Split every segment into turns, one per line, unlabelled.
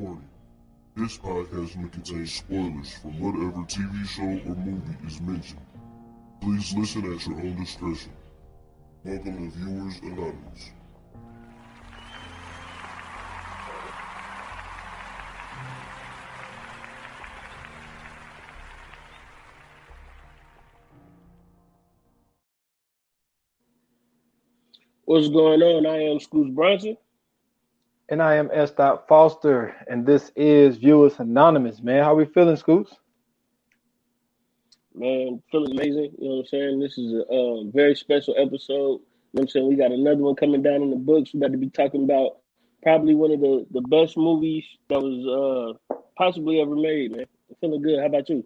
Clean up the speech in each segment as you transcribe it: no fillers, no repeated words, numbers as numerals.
Warning. This podcast may contain spoilers from whatever TV show or movie is mentioned. Please listen at your own discretion. Welcome to Viewers Anonymous.
What's going on? I am Scoots Bronson.
And I am S. Foster, and this is Viewers Anonymous, man. How we feeling, Scoots?
Man, feeling amazing. You know what I'm saying? This is a very special episode. You know what I'm saying? We got another one coming down in the books. We got to be talking about probably one of the best movies that was possibly ever made, man. I'm feeling good. How about you?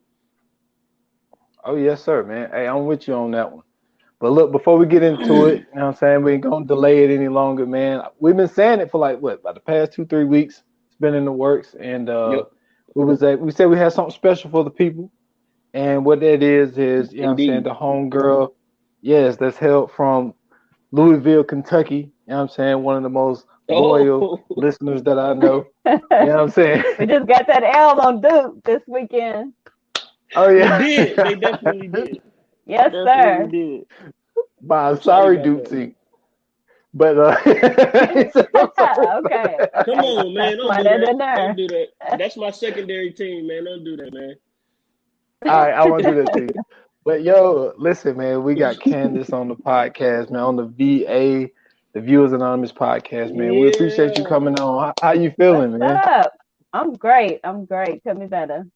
Oh, yes, sir, man. Hey, I'm with you on that one. But look, before we get into it, you know what I'm saying, we ain't going to delay it any longer, man. We've been saying it for about the past 2-3 weeks. It's been in the works. And we said we had something special for the people. And what that is, you know what I'm saying, the homegirl, yes, that's hailed from Louisville, Kentucky. You know what I'm saying, one of the most loyal listeners that I know. You know what I'm saying?
We just got that L on Duke this weekend.
Oh, yeah.
They did. They definitely did.
Yes, sir.
Did.
By a sorry Duke team. But
Okay.
Come on, man. Don't do that. That's my secondary team, man. Don't do that, man.
All right, I won't do that to you. But yo, listen, man, we got Candace on the podcast, man, on the VA, the Viewers Anonymous podcast, man. We appreciate you coming on. How you feeling,
What's
man?
up? I'm great. Tell me better.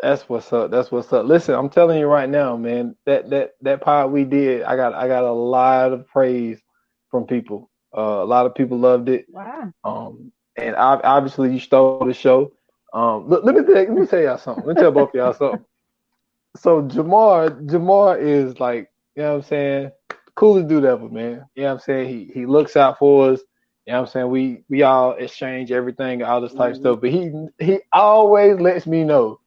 That's what's up. Listen, I'm telling you right now, man, that pod we did, I got a lot of praise from people. A lot of people loved it.
Wow.
And obviously you stole the show. Let me tell y'all something. Let me tell both of y'all something. So Jamar is like, you know what I'm saying, coolest dude ever, man. You know what I'm saying? He looks out for us. You know what I'm saying? We all exchange everything, all this type of stuff. But he always lets me know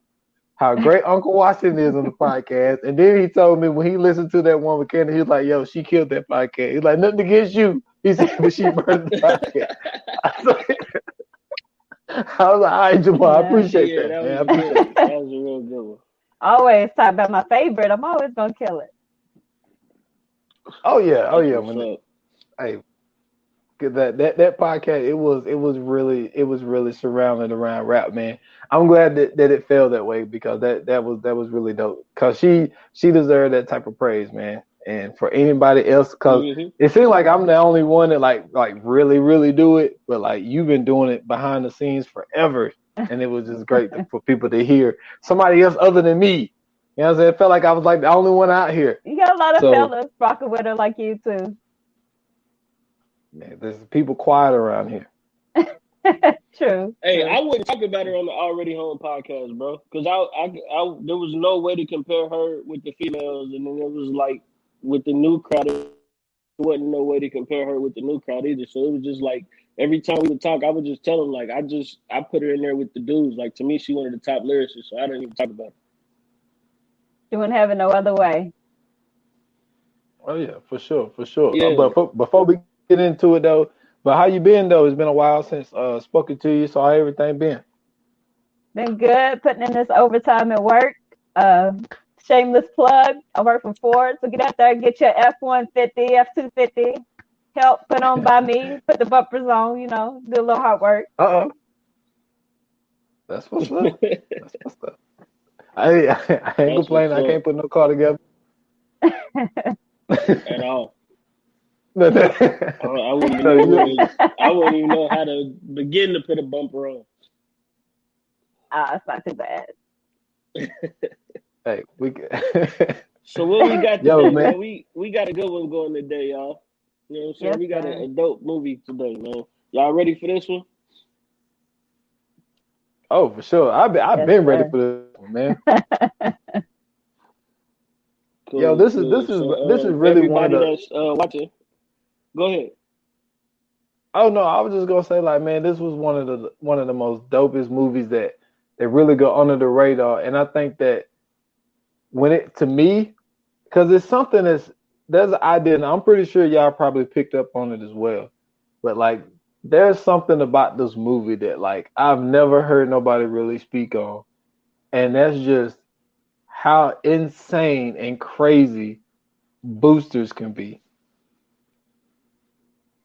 how great Uncle Washington is on the podcast. And then he told me when he listened to that one with Candace, he was like, yo, she killed that podcast. He's like, nothing against you. He said, but she murdered the podcast. I was like, all right, Jamal, I appreciate that, man.
That was a real good one.
Always talk about my favorite. I'm always going to kill it.
Oh, yeah. Man. Hey, that podcast, it was really surrounded around rap, man. I'm glad that it felt that way because that was really dope. Cause she deserved that type of praise, man. And for anybody else, cause it seems like I'm the only one that like really, really do it, but like you've been doing it behind the scenes forever. And it was just great for people to hear somebody else other than me. You know what I'm saying? It felt like I was like the only one out here.
You got a lot of fellas rocking with her like you too.
Man, there's people quiet around here.
True.
Hey, I wouldn't talk about her on the Already Home podcast, bro, because I there was no way to compare her with the females, and then it was like with the new crowd, there wasn't no way to compare her with the new crowd either. So it was just like every time we would talk, I would just tell them like I put her in there with the dudes. Like to me, she one of the top lyricists, so I didn't even talk about her.
You wouldn't have it no other way.
Oh yeah, for sure.
Yeah.
But before we get into it though, but how you been though? It's been a while since spoken to you. So how everything been?
Been good. Putting in this overtime at work. Shameless plug. I work for Ford, so get out there and get your F-150, F-250. Help put on by me. Put the bumpers on. You know, do a little hard work.
That's what's up. I ain't complaining. I can't put no car together
at all. I wouldn't even know how to begin to put a bumper on.
It's not too bad.
Hey,
So what we got today,
Yo,
man? We got a good one going today, y'all. You know what I'm saying?
Yes,
we got
sir.
a dope movie today, man. Y'all ready for this one?
Oh, for sure. I've been ready for this one, man.
Cool,
Yo, this is really one of the.
That's watching. Go ahead.
Oh no, I was just gonna say like, man, this was one of the most dopest movies that really go under the radar, and I think that when it to me, because it's something there's an idea, and I'm pretty sure y'all probably picked up on it as well, but like there's something about this movie that like I've never heard nobody really speak on, and that's just how insane and crazy boosters can be.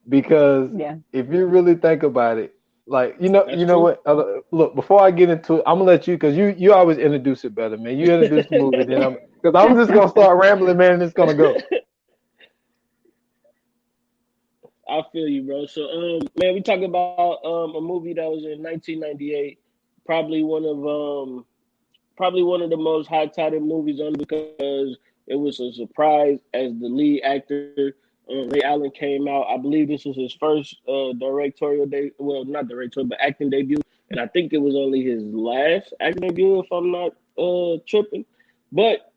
Because
Yeah.
if you really think about it, like
That's
you know
true.
what? Look, before I get into it, I'm gonna let you because you always introduce it better, man. You introduce the movie, then I'm just gonna start rambling, man, and it's gonna go.
I feel you, bro. So, man, we talk about a movie that was in 1998, probably one of the most high touted movies only because it was a surprise as the lead actor Ray Allen came out. I believe this was his first directorial well, not directorial, but acting debut, and I think it was only his last acting debut, if I'm not tripping. But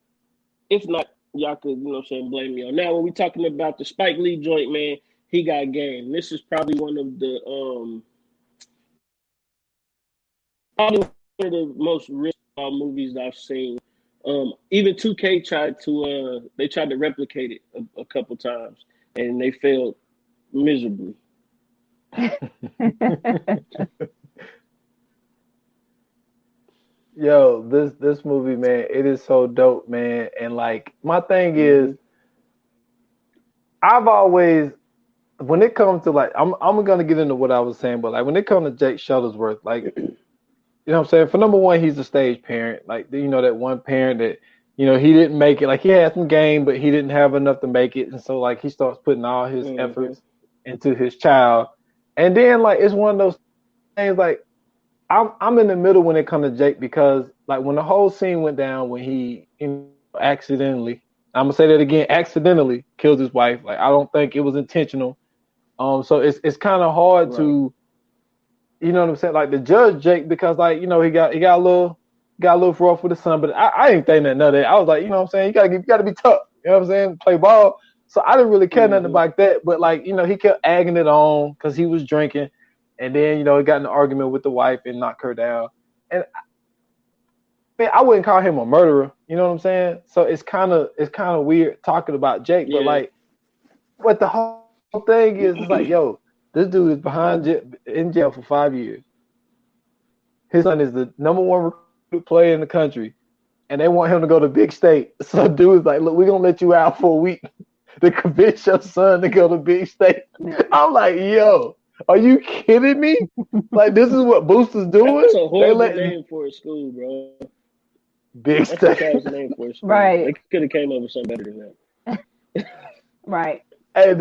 if not, y'all could, you know what I'm saying, blame me on that. When we talking about the Spike Lee joint, man, he got game. This is probably one of the most rich movies I've seen. Even 2K tried to replicate it a couple times and they failed miserably.
Yo, this movie, man, it is so dope, man. And like my thing is, I've always when it comes to like I'm gonna get into what I was saying, but like when it comes to Jake Shuttlesworth, like you know what I'm saying? For number one, he's a stage parent. Like you know that one parent that he didn't make it. Like he had some game, but he didn't have enough to make it, and so like he starts putting all his efforts into his child, and then like it's one of those things like. I'm in the middle when it comes to Jake because like when the whole scene went down when he accidentally I'm gonna say that again accidentally killed his wife. Like I don't think it was intentional. So it's kind of hard to you know what I'm saying like to judge Jake because like he got a little rough with his son, but I didn't think nothing of that. I was like you know what I'm saying you gotta be tough. You know what I'm saying play ball. So I didn't really care nothing about that. But like he kept egging it on because he was drinking. And then, he got in an argument with the wife and knocked her down. And man, I wouldn't call him a murderer. You know what I'm saying? So it's kind of weird talking about Jake. But like, what the whole thing is like, yo, this dude is in jail for 5 years. His son is the number one recruit player in the country, and they want him to go to big state. So dude is like, look, we're gonna let you out for a week to convince your son to go to big state. I'm like, yo. Are you kidding me? Like this is what Booster's doing?
That's a horrible name for a school, bro.
Big
That's
State.
a name for a school.
Right.
They could have came up with something better than that.
Right.
Hey,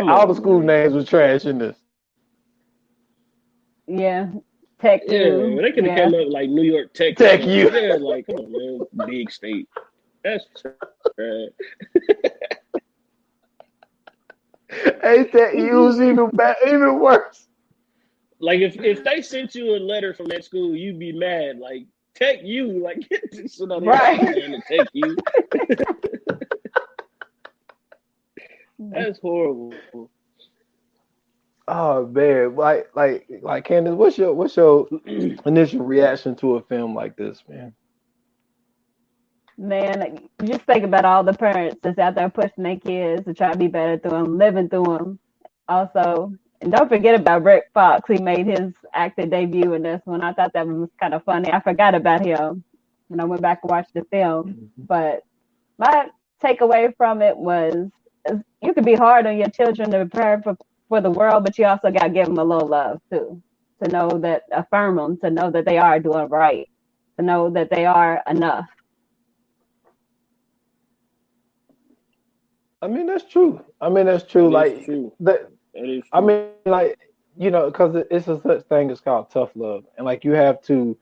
all the school names were trash in this.
Yeah. Tech U.
They could have came up like New York Tech.
Tech U.
Yeah, like come on, man, big state. That's trash.
Hey, Tech U was even worse.
Like if they sent you a letter from that school, you'd be mad. Like Tech U, like get this shit on
right.
to Tech U. That's horrible.
Oh man, like Candace, what's your initial reaction to a film like this, man?
Man, just think about all the parents that's out there pushing their kids to try to be better through them, living through them. Also, and don't forget about Rick Fox. He made his acting debut in this one. I thought that was kind of funny. I forgot about him when I went back and watched the film. But my takeaway from it was you can be hard on your children to prepare for the world, but you also got to give them a little love too, to know that, affirm them, to know that they are doing right, to know that they are enough.
I mean, that's true. Like
true.
that. I mean, like because it's a such thing as called tough love, and like you have to,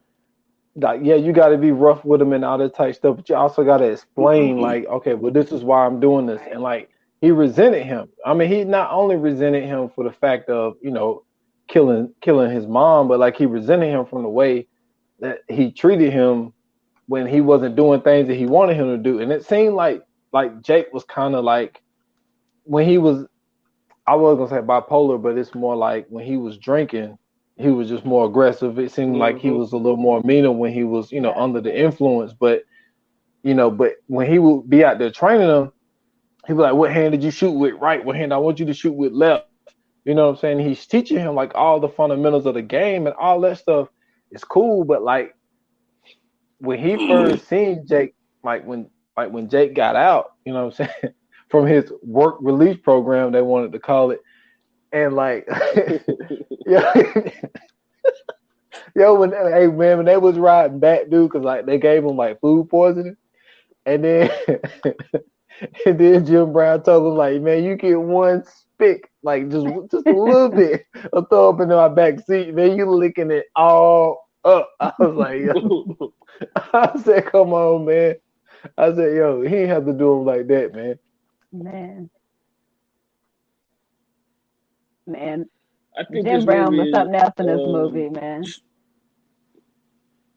like, yeah, you got to be rough with them and all that type stuff, but you also got to explain, like, okay, well, this is why I'm doing this, and like he resented him. I mean, he not only resented him for the fact of killing his mom, but like he resented him from the way that he treated him when he wasn't doing things that he wanted him to do, and it seemed like Jake was kind of like when he was. I was gonna say bipolar, but it's more like when he was drinking, he was just more aggressive. It seemed like he was a little more meaner when he was, under the influence. But, but when he would be out there training them, he'd be like, "What hand did you shoot with? Right, what hand? I want you to shoot with left." You know what I'm saying? He's teaching him like all the fundamentals of the game and all that stuff is cool. But like when he first seen Jake, when Jake got out, you know what I'm saying, from his work release program, they wanted to call it, and like, when they was riding back, dude, because like they gave him like food poisoning, and then and then Jim Brown told him like, man, you get one spick, like just a little bit, of throw up in my back seat, man, you licking it all up. I was like, yo. I said, come on, man. I said, yo, he ain't have to do him like that, man.
Man.
I think
Jim
this
Brown was
movie
something else in this
is,
movie, man.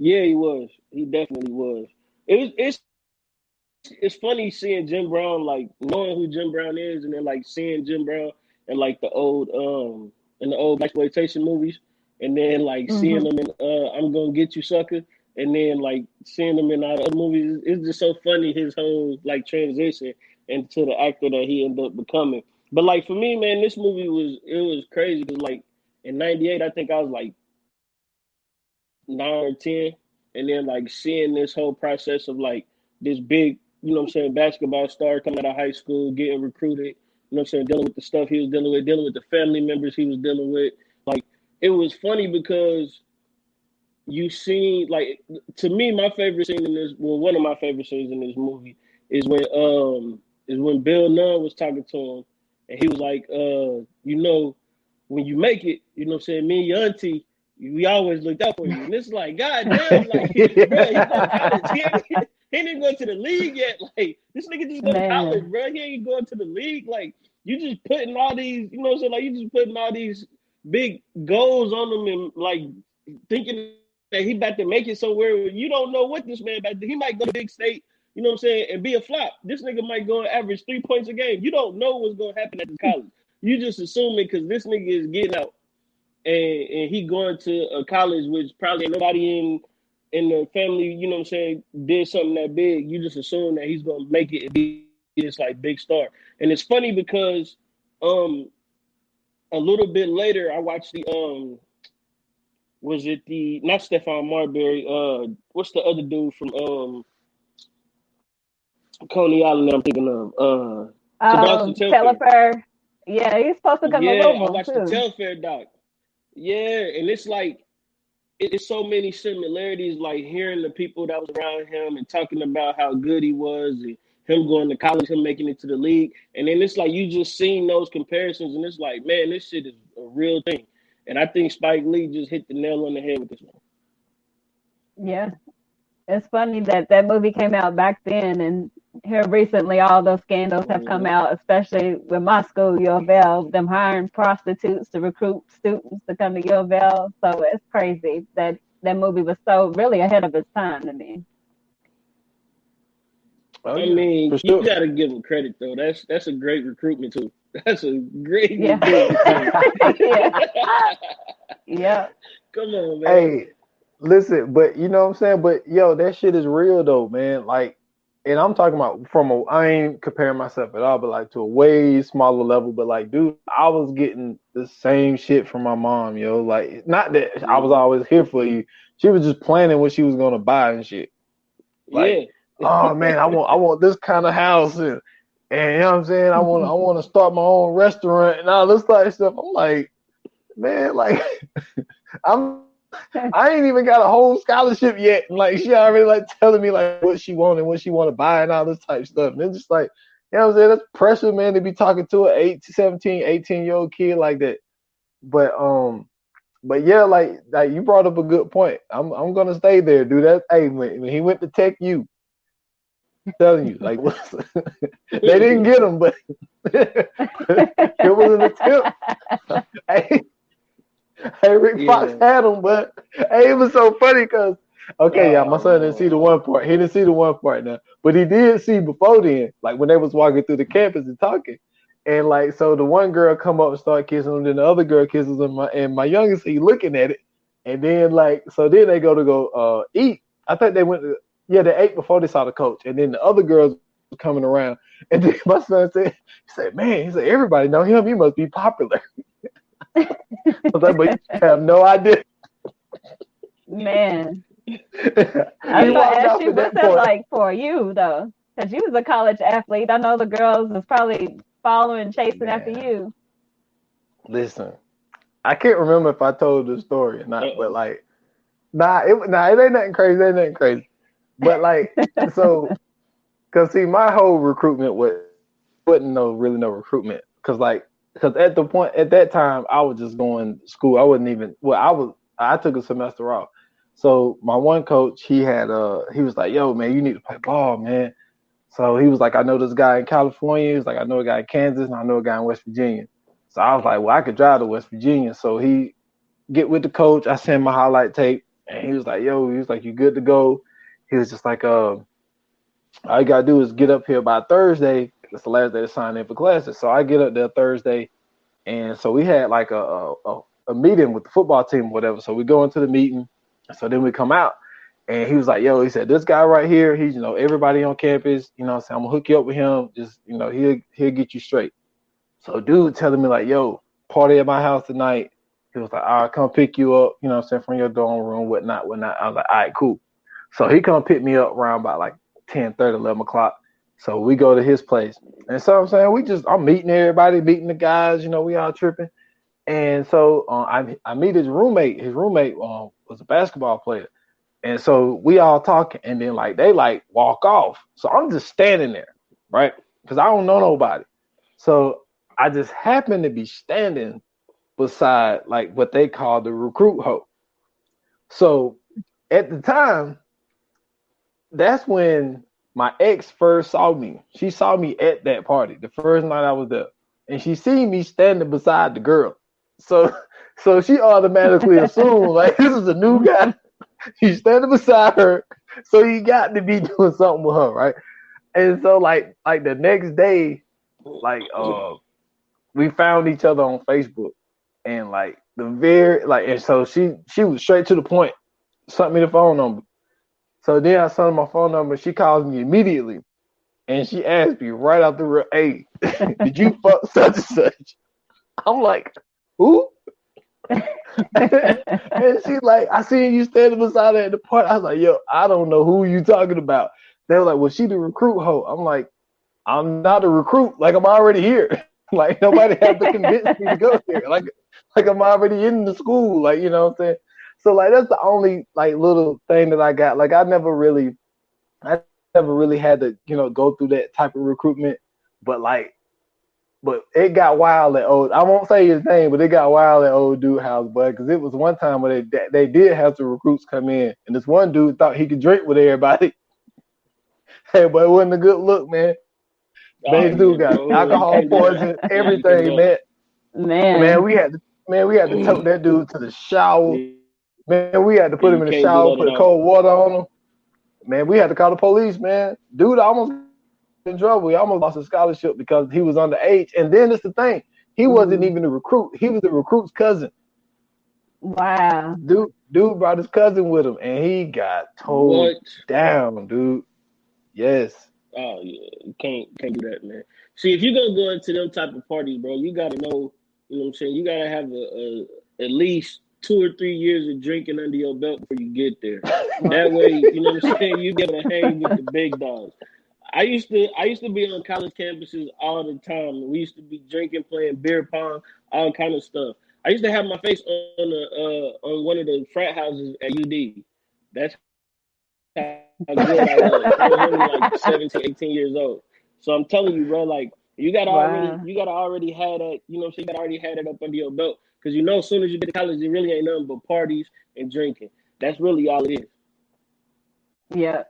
yeah, he was. He definitely was. It's funny seeing Jim Brown, like knowing who Jim Brown is, and then like seeing Jim Brown in like the old exploitation movies, and then like seeing him in I'm Gonna Get You Sucker, and then like seeing him in all the other movies. It's just so funny, his whole like transition into the actor that he ended up becoming. But like for me, man, this movie was crazy because like in '98, I think I was like 9 or 10, and then like seeing this whole process of like this big, you know what I'm saying, basketball star coming out of high school, getting recruited, you know what I'm saying, dealing with the stuff he was dealing with the family members he was dealing with. Like it was funny because you seen, like, to me, my favorite scene in this, well, one of my favorite scenes in this movie is when Bill Nunn was talking to him, and he was like, you know, when you make it, you know what I'm saying, me and your auntie, we always looked out for you. And it's like, God damn, like, bro, he's going to college. He ain't even going to the league yet. Like, this nigga just going to college, bro. He ain't going to the league. Like, you just putting all these, you know what I'm saying, like, you just putting all these big goals on them and, like, thinking that he about to make it somewhere. You don't know what this man about to do. He might go to big state, you know what I'm saying, and be a flop. This nigga might go and average 3 points a game. You don't know what's going to happen at the college. You just assuming because this nigga is getting out and he going to a college which probably nobody in the family, you know what I'm saying, did something that big. You just assume that he's going to make it and be this like big star. And it's funny because a little bit later I watched the was it the, not Stephon Marbury, what's the other dude from Coney Island that I'm thinking of? Sebastian
Telfair. Yeah, he's supposed to come to Louisville,
I watched
too.
the Telfair doc. Yeah, and it's like, it's so many similarities, like hearing the people that was around him and talking about how good he was and him going to college, him making it to the league. And then it's like you just seeing those comparisons and it's like, man, this shit is a real thing. And I think Spike Lee just hit the nail on the head with this one.
Yeah. It's funny that movie came out back then, and here recently all those scandals have come out, especially with my school, U of L, them hiring prostitutes to recruit students to come to U of L. So it's crazy that movie was so really ahead of its time to me.
I mean, you got to give him credit, though. That's a great recruitment, too. That's a great recruitment, too.
Yeah.
Come on, man.
Hey, listen, but you know what I'm saying? But, yo, that shit is real, though, man. Like, and I'm talking about I ain't comparing myself at all, but like to a way smaller level. But like, dude, I was getting the same shit from my mom, yo. Like, not that I was always here for you. She was just planning what she was going to buy and shit. Like, oh man, I want this kind of house and you know what I'm saying? I want to start my own restaurant and all this type of stuff. I'm like, man, like I ain't even got a whole scholarship yet. And like she already like telling me like what she wanted, what she want to buy and all this type of stuff. And it's just like, you know what I'm saying? That's pressure, man, to be talking to an 17, 18-year-old kid like that. But yeah, like you brought up a good point. I'm gonna stay there, dude. Hey, when he went to Tech U, I'm telling you, like they didn't get him, but it was an attempt. Hey, Rick Fox had him, but hey, it was so funny because my son didn't see the one part. He didn't see the one part now, but he did see before then, like when they was walking through the campus and talking, and like so the one girl come up and start kissing him, then the other girl kisses him, and my youngest he looking at it, and then like so then they go eat. I think they went to. Yeah, they ate before they saw the coach, and then the other girls were coming around, and then my son said, "Man, everybody know him. He must be popular." was like, but you have no idea.
Man,
He
I was gonna
walked
ask
off
you,
at
what's
that
that
point.
like for you though? Because you was a college athlete. I know the girls was probably following, chasing after
Man,
you.
listen, I can't remember if I told the story or not, but
Uh-oh.
like, it ain't nothing crazy. It ain't nothing crazy. But like, so, cause see, my whole recruitment wasn't really no recruitment, cause at that time I was just going to school. I wasn't even I took a semester off. So my one coach, he was like, yo man, you need to play ball, man. So he was like, I know this guy in California. He was like, I know a guy in Kansas, and I know a guy in West Virginia. So I was like, well, I could drive to West Virginia. So he get with the coach. I sent my highlight tape, and he was like, yo, he was like, you good to go? He was just like, all you gotta do is get up here by Thursday. That's the last day to sign in for classes. So I get up there Thursday, and so we had like a meeting with the football team, or whatever. So we go into the meeting. So then we come out. And he was like, yo, he said, this guy right here, he's, everybody on campus, I'm gonna hook you up with him. Just, he'll get you straight. So dude telling me like, yo, party at my house tonight. He was like, all right, come pick you up, from your dorm room, whatnot. I was like, all right, cool. So he come pick me up around about like 10:30, 11 o'clock. So we go to his place. And so I'm saying, I'm meeting everybody, meeting the guys, we all tripping. And so I meet his roommate. His roommate was a basketball player. And so we all talking, and then they walk off. So I'm just standing there, right? Because I don't know nobody. So I just happen to be standing beside what they call the recruit hoe. So at the time, that's when my ex first saw me. She saw me at that party the first night I was there, and she seen me standing beside the girl. So she automatically assumed this is a new guy. He's standing beside her, so he got to be doing something with her, right? And so like the next day, we found each other on Facebook, and and so she was straight to the point, sent me the phone number. So then I sent her my phone number. She calls me immediately, and she asked me right out the real, hey, did you fuck such and such? I'm like, who? And she's like, I seen you standing beside her at the party. I was like, yo, I don't know who you talking about. They were like, well, she the recruit hoe. I'm like, I'm not a recruit. I'm already here. Nobody had to convince me to go here. Like I'm already in the school. You know what I'm saying? So that's the only little thing that I got. I never really had to go through that type of recruitment. But it got wild at old. I won't say his name, but it got wild at old dude house, boy. Because it was one time where they did have some recruits come in, and this one dude thought he could drink with everybody. Hey, but it wasn't a good look, man. They dude got alcohol poison, everything, man. Man, we had to tote that dude to the shower. Man, we had to put him in the shower, put cold water on him. Man, we had to call the police, man. Dude almost in trouble. He almost lost his scholarship because he was underage. And then it's the thing, he wasn't even a recruit. He was the recruit's cousin.
Wow.
Dude brought his cousin with him, and he got towed down, dude. Yes.
Oh yeah, you can't do that, man. See, if you're gonna go into them type of parties, bro, you gotta know, you know what I'm saying. You gotta have at least 2 or 3 years of drinking under your belt before you get there. That way, you know what I'm saying, you be able to hang with the big dogs. I used to be on college campuses all the time. We used to be drinking, playing beer pong, all kind of stuff. I used to have my face on one of the frat houses at UD. That's how good I was. I was only 17, 18 years old. So I'm telling you, bro, you gotta already have that, you know what I'm saying? You gotta already have that up under your belt. Because as soon as you get to college, it really ain't nothing but parties and drinking. That's really all it is.
Yeah.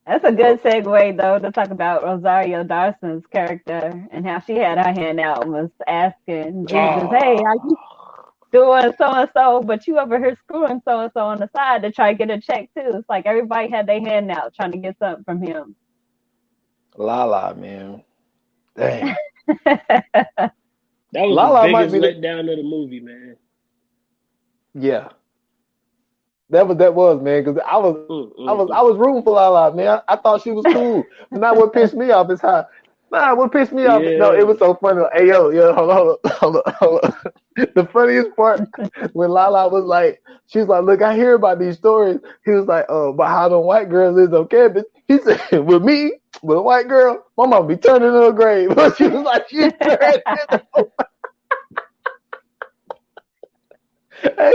That's a good segue, though, to talk about Rosario Dawson's character and how she had her hand out and was asking Jesus, hey, are you doing so-and-so, but you over here screwing so-and-so on the side to try to get a check, too. It's like everybody had their hand out trying to get something from him.
Lala, man. Dang.
That was Lala the biggest letdown of the movie, man.
Yeah. That was man, because I was rooting for Lala, man. I thought she was cool. Not what pissed me off is how Nah, what pissed me off? No,
Yeah.
it was so funny. Hey, yo, hold on. The funniest part when Lala was like, she was like, look, I hear about these stories. He was like, oh, but how the white girls is on campus. He said, with me, with a white girl, my mom be turning in her grave. She was like, she said, hey,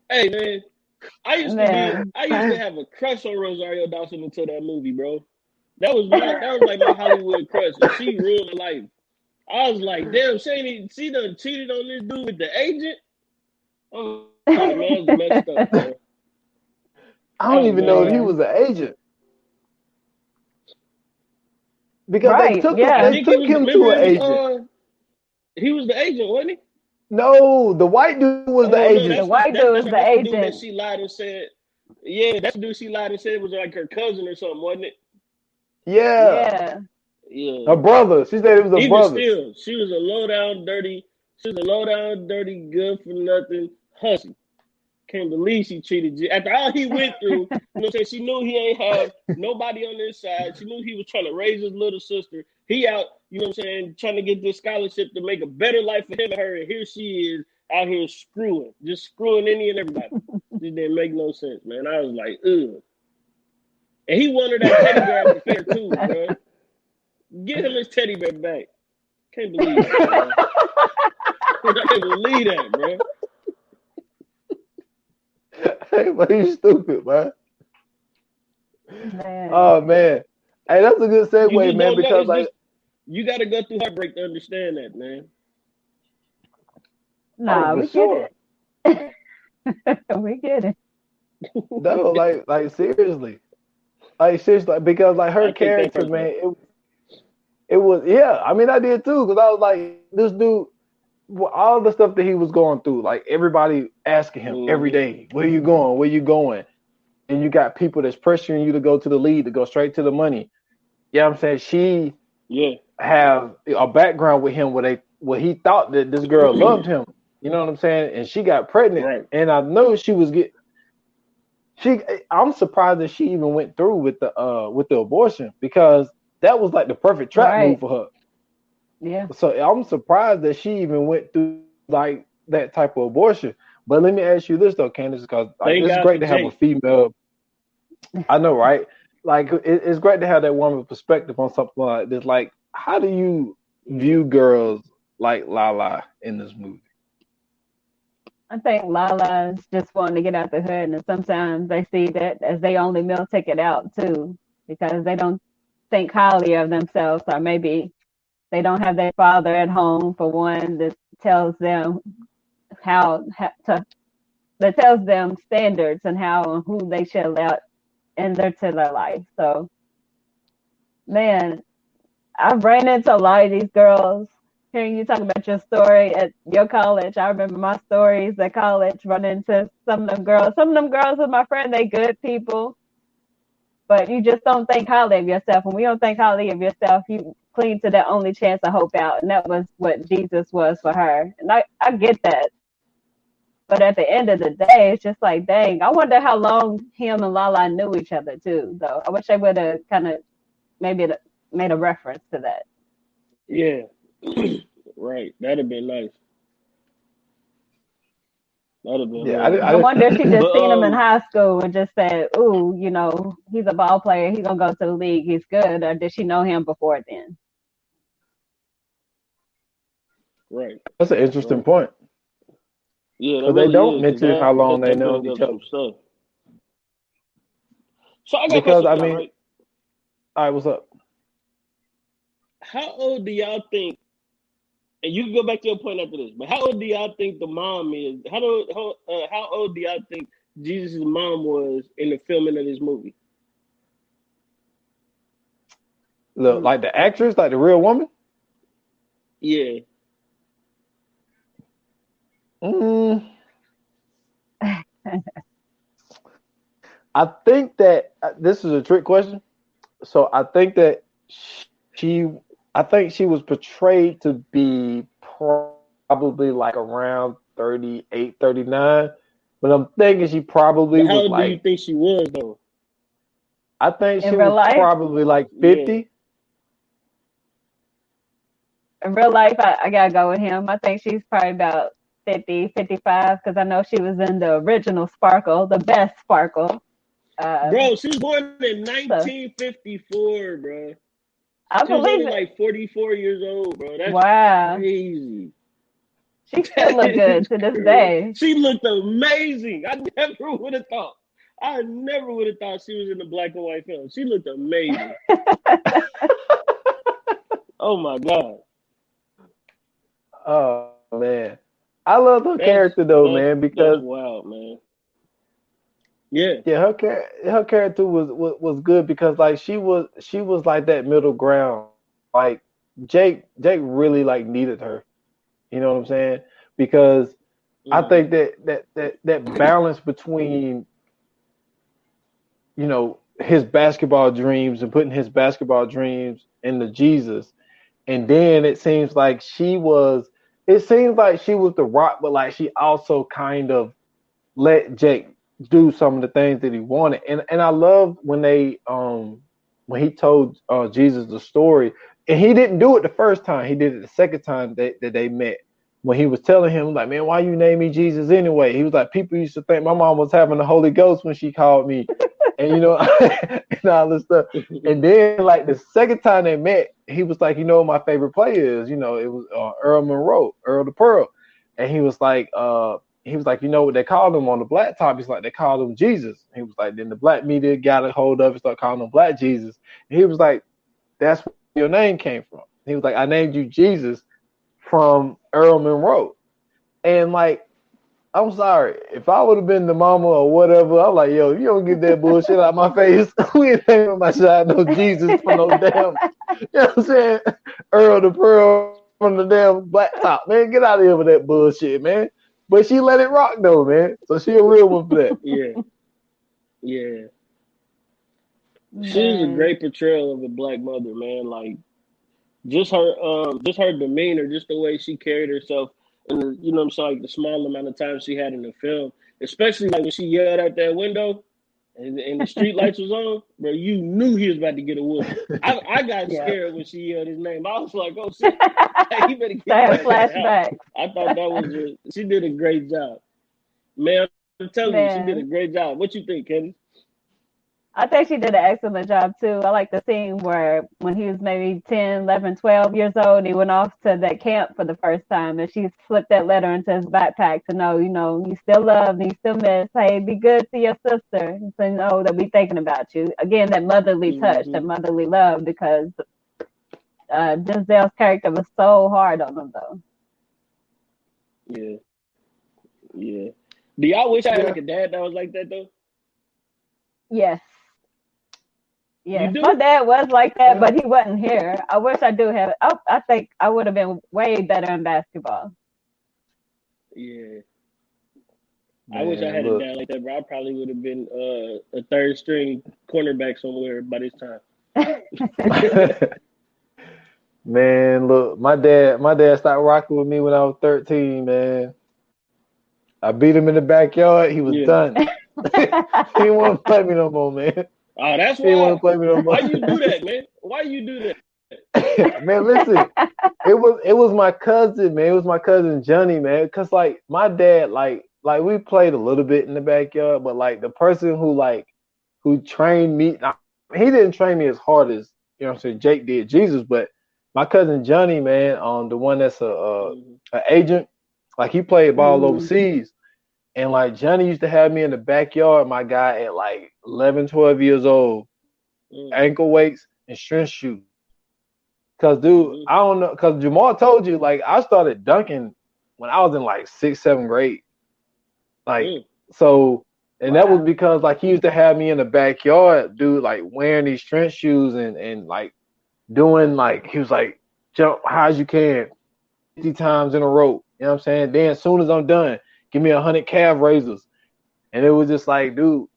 Hey man, I used
Man.
to have a crush on Rosario Dawson until that movie, bro. That was like my Hollywood crush, and she ruined my life. I was like, damn, she done cheated on this dude with the agent. Oh, like, man, that was messed up, bro.
I
That
don't
was
even know if
messed
he
up.
was an agent because
Right,
I
yeah.
they
think he
took
was.
him to
Remember,
an
it was
agent.
he was the agent, wasn't he?
No, the white dude was the
Oh no,
The
agent.
white dude is the
that's the dude that
agent.
she lied and said. Yeah, that's the dude she lied and said was like her cousin or something, wasn't it?
Yeah,
Yeah.
a
Yeah.
brother. She said it was a
Even
brother.
still, she was a low down, dirty. She was a low down, dirty, good for nothing hussy. Can't believe she cheated. After all he went through, you know what I'm saying? She knew he ain't have nobody on his side. She knew he was trying to raise his little sister. He out, you know what I'm saying, trying to get this scholarship to make a better life for him and her. And here she is out here screwing, just screwing any and everybody. This didn't make no sense, man. I was like, ugh. And he wanted that teddy bear off the fair too, bro. Get him his teddy bear back. Can't believe that, bro. I can't believe that, bro.
Hey, but he's stupid, man.
Man.
Oh man, hey, that's a good
You
segue,
just
man.
don't know.
Because
It's
like,
just you got to go through heartbreak to understand that, man.
Nah,
for
we
sure.
get it. We get it.
No, like seriously, because like her
I take that
character,
personal.
man, it was yeah. I mean, I did too, because I was like, this dude, all the stuff that he was going through, like everybody asking him every
Mm-hmm.
day, where you going, where you going, and you got people that's pressuring you to go to the lead, to go straight to the money. You know what I'm saying? She
Yeah.
have a background with him where he thought that this girl loved him. You know what I'm saying? And she got pregnant,
Right.
and I know she was I'm surprised that she even went through with the abortion, because that was like the perfect trap move
Right.
for her.
Yeah.
So I'm surprised that she even went through like that type of abortion. But let me ask you this though, Candace, because like
Thank
it's
God for
great to have a
Jake.
female. I know, right? Like it's great to have that woman perspective on something like this. Like, how do you view girls like Lala in this movie?
I think Lala's just wanting to get out the hood, and sometimes they see that as their only meal ticket out too, because they don't think highly of themselves, or maybe they don't have their father at home for one that tells them that tells them standards and how and who they should let enter their life. So, man, I've ran into a lot of these girls. Hearing you talk about your story at your college, I remember my stories at college, running into some of them girls. Some of them girls with my friend, they good people, but you just don't think highly of yourself. When we don't think highly of yourself, you cling to that only chance of hope out. And that was what Jesus was for her. And I get that. But at the end of the day, it's just like, dang, I wonder how long him and Lala knew each other too, though. I wish they would have kind of maybe made a reference to that.
Yeah. Right. That'd have been nice. That'd have been
Yeah,
real
I
nice.
wonder if she
But
just seen him in high school and just said, ooh, he's a ball player. He's going to go to the league. He's good. Or did she know him before then?
right.
that's an interesting
Right.
point,
Yeah, that
because they
really
don't
is, because
mention how long they
that
know
brings
each
up
other.
some stuff. So I got a
Because
question
I
for y'all,
mean,
right?
all right, what's up?
How old do y'all think, and you can go back to your point after this, but how old do y'all think the mom is? How old do y'all think Jesus' mom was in the filming of this movie?
Look, like the actress, like the real woman.
Yeah.
Mm, I think that this is a trick question. So I think that she, I think she was portrayed to be probably like around 38, 39. But I'm thinking she probably
But how
was
old do you
like,
think she was though?
I think
In
she
real
was
life?
probably like
Yeah.
50.
in real life, I gotta go with him. I think she's probably about 50, 55, because I know she was in the original Sparkle, the best Sparkle.
Bro, she was born in
So
1954, bro.
I
She was only
believe it.
like 44 years old, bro. That's
Wow.
crazy.
She still look good to this day.
She looked amazing. I never would have thought. I never would have thought she was in the black and white film. She looked amazing. Oh my god.
Oh man, I love her
That's
character though,
that's
man,
that's
because
wild, man. Yeah.
yeah, her character was good because like she was like that middle ground. Like Jake really like needed her. You know what I'm saying? Because I think that balance between, you know, his basketball dreams and putting his basketball dreams into Jesus, and then it seems like she was the rock, but like she also kind of let Jake do some of the things that he wanted. And I love when when he told Jesus the story, and he didn't do it the first time, he did it the second time that they met. When he was telling him, like, man, why you name me Jesus anyway? He was like, people used to think my mom was having the Holy Ghost when she called me, and you know, and all this stuff. And then, like the second time they met, he was like, you know, what my favorite player is, you know, it was Earl Monroe, Earl the Pearl, and he was like, you know what they called him on the black top? He's like, they called him Jesus. He was like, then the black media got a hold of it, started calling him Black Jesus. And he was like, that's where your name came from. He was like, I named you Jesus from Earl Monroe. And like, I'm sorry, if I would have been the mama or whatever, I'm like, yo, you don't get that bullshit out of my face. We ain't naming my child no Jesus from no damn, you know what I'm saying? Earl the Pearl from the damn black top, man. Get out of here with that bullshit, man. But she let it rock though, man. So she a real one for that.
Yeah. Yeah. She was a great portrayal of a black mother, man. Like just her demeanor, just the way she carried herself, and you know what I'm saying, like the small amount of time she had in the film, especially like when she yelled out that window and the street lights was on, bro, you knew he was about to get a whoop. I got scared when she yelled his name. I was like, oh shit, he better get that
flashback.
I thought that was she did a great job. Man, I'm telling you, she did a great job. What you think, Kenny?
I think she did an excellent job too. I like the scene where when he was maybe 10, 11, 12 years old, he went off to that camp for the first time, and she slipped that letter into his backpack to know, you know, you still love, you still miss. Hey, be good to your sister, so know that we thinking about you. Again, that motherly touch, that motherly love, because Denzel's character was so hard on him, though.
Yeah. Yeah. Do y'all wish I had like a dad that was like that, though?
Yes. Yes, my dad was like that, but he wasn't here. I wish I do have it. I think I would have been way better in basketball.
Yeah. I wish I had a dad like that, bro. I probably would have been a third string cornerback somewhere by this time.
Man, look, my dad started rocking with me when I was 13, man. I beat him in the backyard. He was done. He didn't want to play me no more, man.
Oh, that's why.
He didn't want to play me no more.
Why you do that, man? Why you do that?
Man, listen, it was my cousin, man. It was my cousin Johnny, man. Cause like my dad, like we played a little bit in the backyard, but like the person who trained me, he didn't train me as hard as, you know what I'm saying, Jake did, Jesus, but my cousin Johnny, man, the one that's a agent, like he played ball overseas. And like Johnny used to have me in the backyard, my guy, at like 11, 12 years old, ankle weights and strength shoes. Cause dude, I don't know, cause Jamal told you, like I started dunking when I was in like 6th, 7th grade. Like so, and that was because like he used to have me in the backyard, dude, like wearing these strength shoes and like doing like, he was like, jump high as you can 50 times in a row. You know what I'm saying? Then as soon as I'm done, give me 100 calf raisers. And it was just like, dude,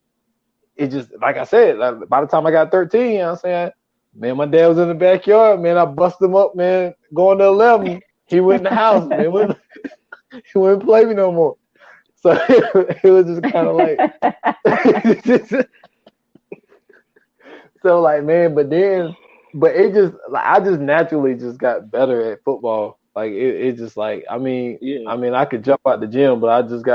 it just, like I said, like, by the time I got 13, you know what I'm saying? Man, my dad was in the backyard, man. I busted him up, man. Going to 11, he went in the house, man. He wouldn't play me no more. So it was just kind of like, so like, man, but then but it just like I just naturally just got better at football. Like it just like
Yeah.
I mean I could jump out the gym, but I just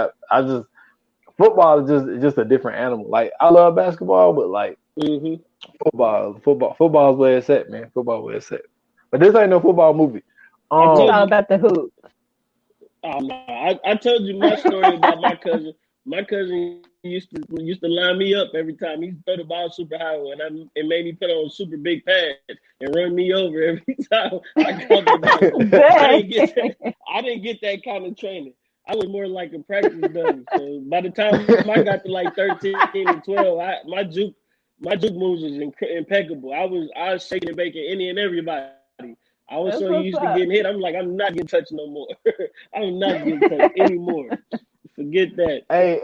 football is just a different animal. Like I love basketball, but like
Mm-hmm.
football is where it's at, man. Football is where it's at. But this ain't no football movie.
I
It's
told
all
you.
about the hoop.
I told you my story about my cousin. My cousin used to line me up every time. He used to throw the ball super high, and it made me put on super big pads and run me over every time I caught the ball. I didn't get that kind of training. I was more like a practice dummy. So by the time I got to like 13 and 12, my juke moves was impeccable. I was shaking and baking any and everybody. I was
That's
so
what's
used to
up.
getting hit. I'm like, I'm not getting touched no more. I'm not getting touched anymore. Forget that.
Hey,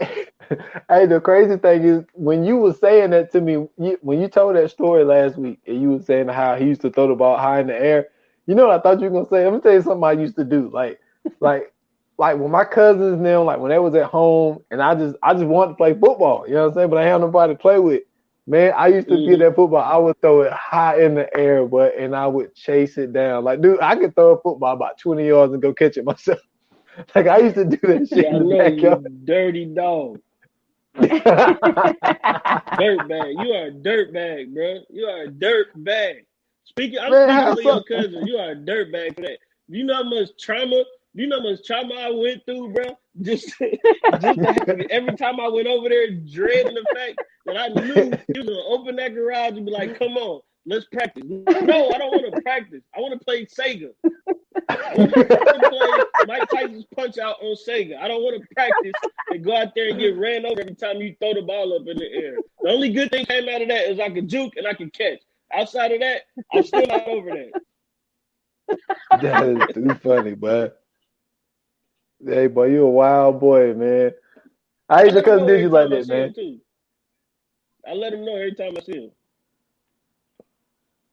hey, the crazy thing is when you were saying that to me, when you told that story last week, and you were saying how he used to throw the ball high in the air, you know what I thought you were gonna say? I'm gonna tell you something I used to do. Like when my cousins and them, like when they was at home, and I just wanted to play football. You know what I'm saying? But I had nobody to play with. Man, I used to get that football. I would throw it high in the air, but and I would chase it down. Like, dude, I could throw a football about 20 yards and go catch it myself. Like I used to do that shit
Yeah, I
in the
know
backyard.
you dirty dog. Dirt bag. You are a dirt bag, bro. You are a dirt bag. I'm speaking for your cousin. You are a dirt bag for that. You know how much trauma? You know how much trauma I went through, bro? Just to have every time I went over there, dreading the fact that I knew he was gonna open that garage and be like, "Come on, let's practice." No, I don't want to practice. I want to play Sega. I want to play Mike Tyson's Punch Out on Sega. I don't want to practice and go out there and get ran over every time you throw the ball up in the air. The only good thing came out of that is I could juke and I could catch. Outside of that, I'm still not over that.
That is too funny, bud. Hey, boy, you a wild boy, man. How
I
your
let him
cousin
know
did
every
you like
time I
that,
see him
man?
too. I let him know every time I see him.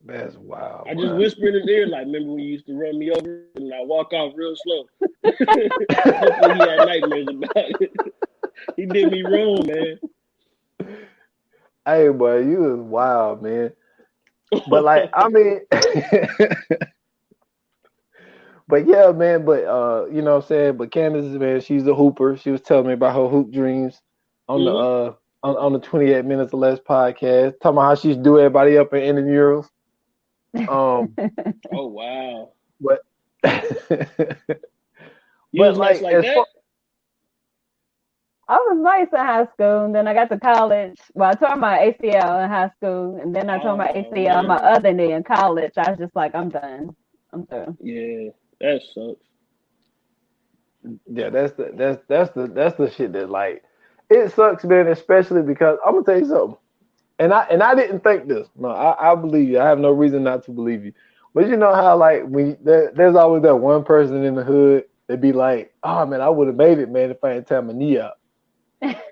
That's wild.
I just
Bro.
whisper in his ear, like, remember when you used to run me over and I walk off real slow? Hopefully he had nightmares about it. He did me wrong, man.
Hey, boy, you is wild, man. But like, I mean, but yeah, man. But you know what I'm saying. But Candace, man, she's a hooper. She was telling me about her hoop dreams on the on the 28 minutes or less podcast, talking about how she's do everybody up in intramurals.
Oh wow.
But
You was nice
like
like
as
that?
far,
I was nice in high school, and then I got to college. Well, I tore my ACL in high school, and then I tore my ACL on my other knee in college. I was just like, I'm done. I'm through.
Yeah, that sucks.
yeah, that's the shit that like it sucks, man. Especially because I'm gonna tell you something, and I didn't think this. No, I believe you. I have no reason not to believe you. But you know how like there's always that one person in the hood that be like, oh man, I would have made it, man, if I didn't tear my knee out.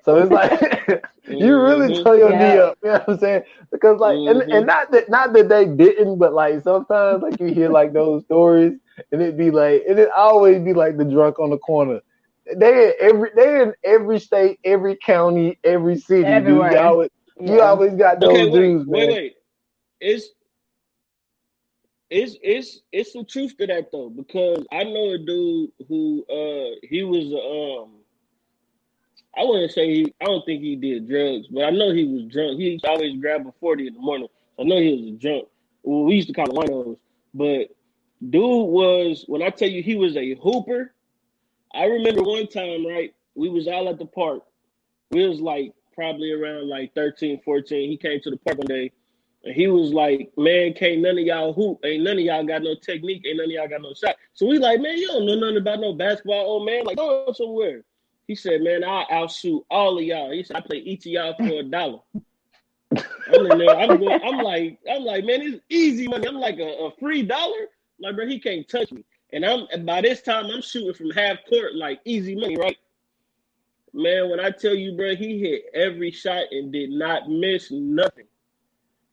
So it's like you really tore your knee up, you know what I'm saying? Because like and not that they didn't, but like sometimes like you hear like those stories and it always be like the drunk on the corner. They in every state, every county, every city,
everywhere.
Dude. You always got those dudes, man.
Wait. It's some truth to that though, because I know a dude who he was I wouldn't say I don't think he did drugs, but I know he was drunk. He used to always grab a 40 in the morning. I know he was a drunk. Well, we used to call him one of those. But dude was, when I tell you he was a hooper, I remember one time, right? We was all at the park. We was like probably around like 13, 14. He came to the park one day and he was like, man, can't none of y'all hoop. Ain't none of y'all got no technique. Ain't none of y'all got no shot. So we like, man, you don't know nothing about no basketball, old man. Like, go somewhere. He said, man, I'll outshoot all of y'all. He said, I play each of y'all for $1. I'm in there. I'm like, man, it's easy money. I'm like a free dollar. Like, bro, he can't touch me. And by this time, I'm shooting from half court, like easy money, right? Man, when I tell you, bro, he hit every shot and did not miss nothing.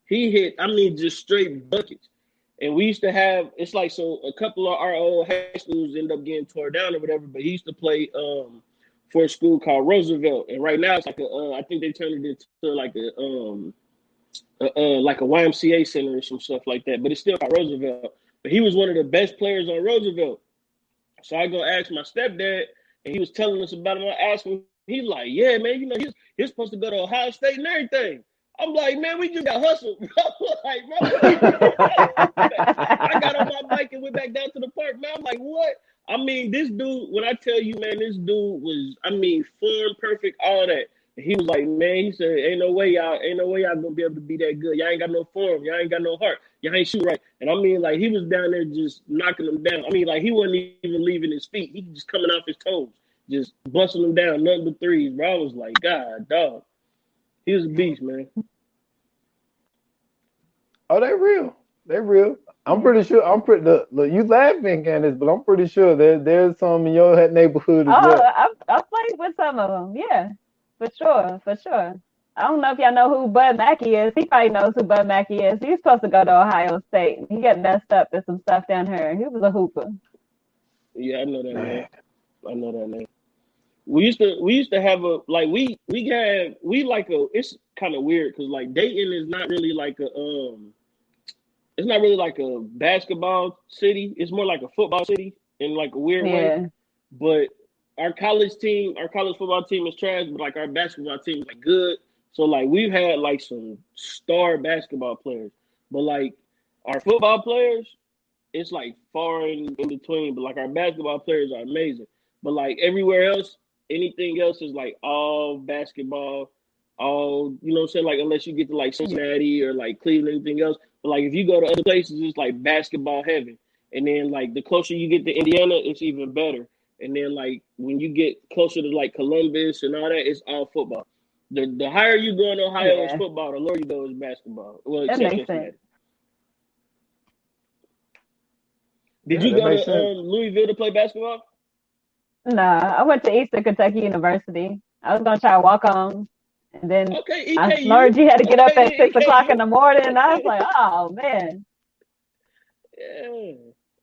He hit, just straight buckets. And we used to have, it's like, so a couple of our old high schools end up getting tore down or whatever, but he used to play for a school called Roosevelt. And right now it's like I think they turned it into like a like a YMCA center or some stuff like that. But it's still called Roosevelt. But he was one of the best players on Roosevelt. So I go ask my stepdad, and he was telling us about him. I asked him, he's like, yeah, man, you know, he's supposed to go to Ohio State and everything. I'm like, man, we just got hustled, bro. Like, bro, I got on my bike and went back down to the park, man. I'm like, what? I mean, this dude, when I tell you, man, this dude was, I mean, form perfect, all that. And he was like, man, he said, ain't no way y'all gonna be able to be that good. Y'all ain't got no form. Y'all ain't got no heart. Y'all ain't shoot right. And I mean, like, he was down there just knocking them down. I mean, like, he wasn't even leaving his feet. He was just coming off his toes, just busting them down, nothing but threes, bro. I was like, God, dog. He was a beast, man.
Oh, they real. They real. I'm pretty sure. Look, you laughing, Candace, but I'm pretty sure there's some in your neighborhood as well.
I played with some of them. Yeah, for sure. I don't know if y'all know who Bud Mackey is. He probably knows who Bud Mackey is. He's supposed to go to Ohio State. He got messed up with some stuff down here. He was a hooper.
Yeah, I know that, man. We used to have a like it's kind of weird because like Dayton is not really like it's not really like a basketball city. It's more like a football city in like a weird way. But our college football team is trash, but like our basketball team is like good. So like we've had like some star basketball players, but like our football players, it's like far in between. But like our basketball players are amazing. But like everywhere else, anything else is like all basketball, all, you know what I'm saying? Like unless you get to like Cincinnati or like Cleveland, anything else. But like if you go to other places, it's like basketball heaven. And then like the closer you get to Indiana, it's even better. And then like when you get closer to like Columbus and all that, it's all football. The higher you go in Ohio is football, the lower you go is basketball. Well,
that
except
makes sense.
Did you go to Louisville to play basketball?
Nah, I went to Eastern Kentucky University. I was gonna try to walk on, and then I learned you had to get up at 6 o'clock in the morning, and I was like, oh man.
Yeah.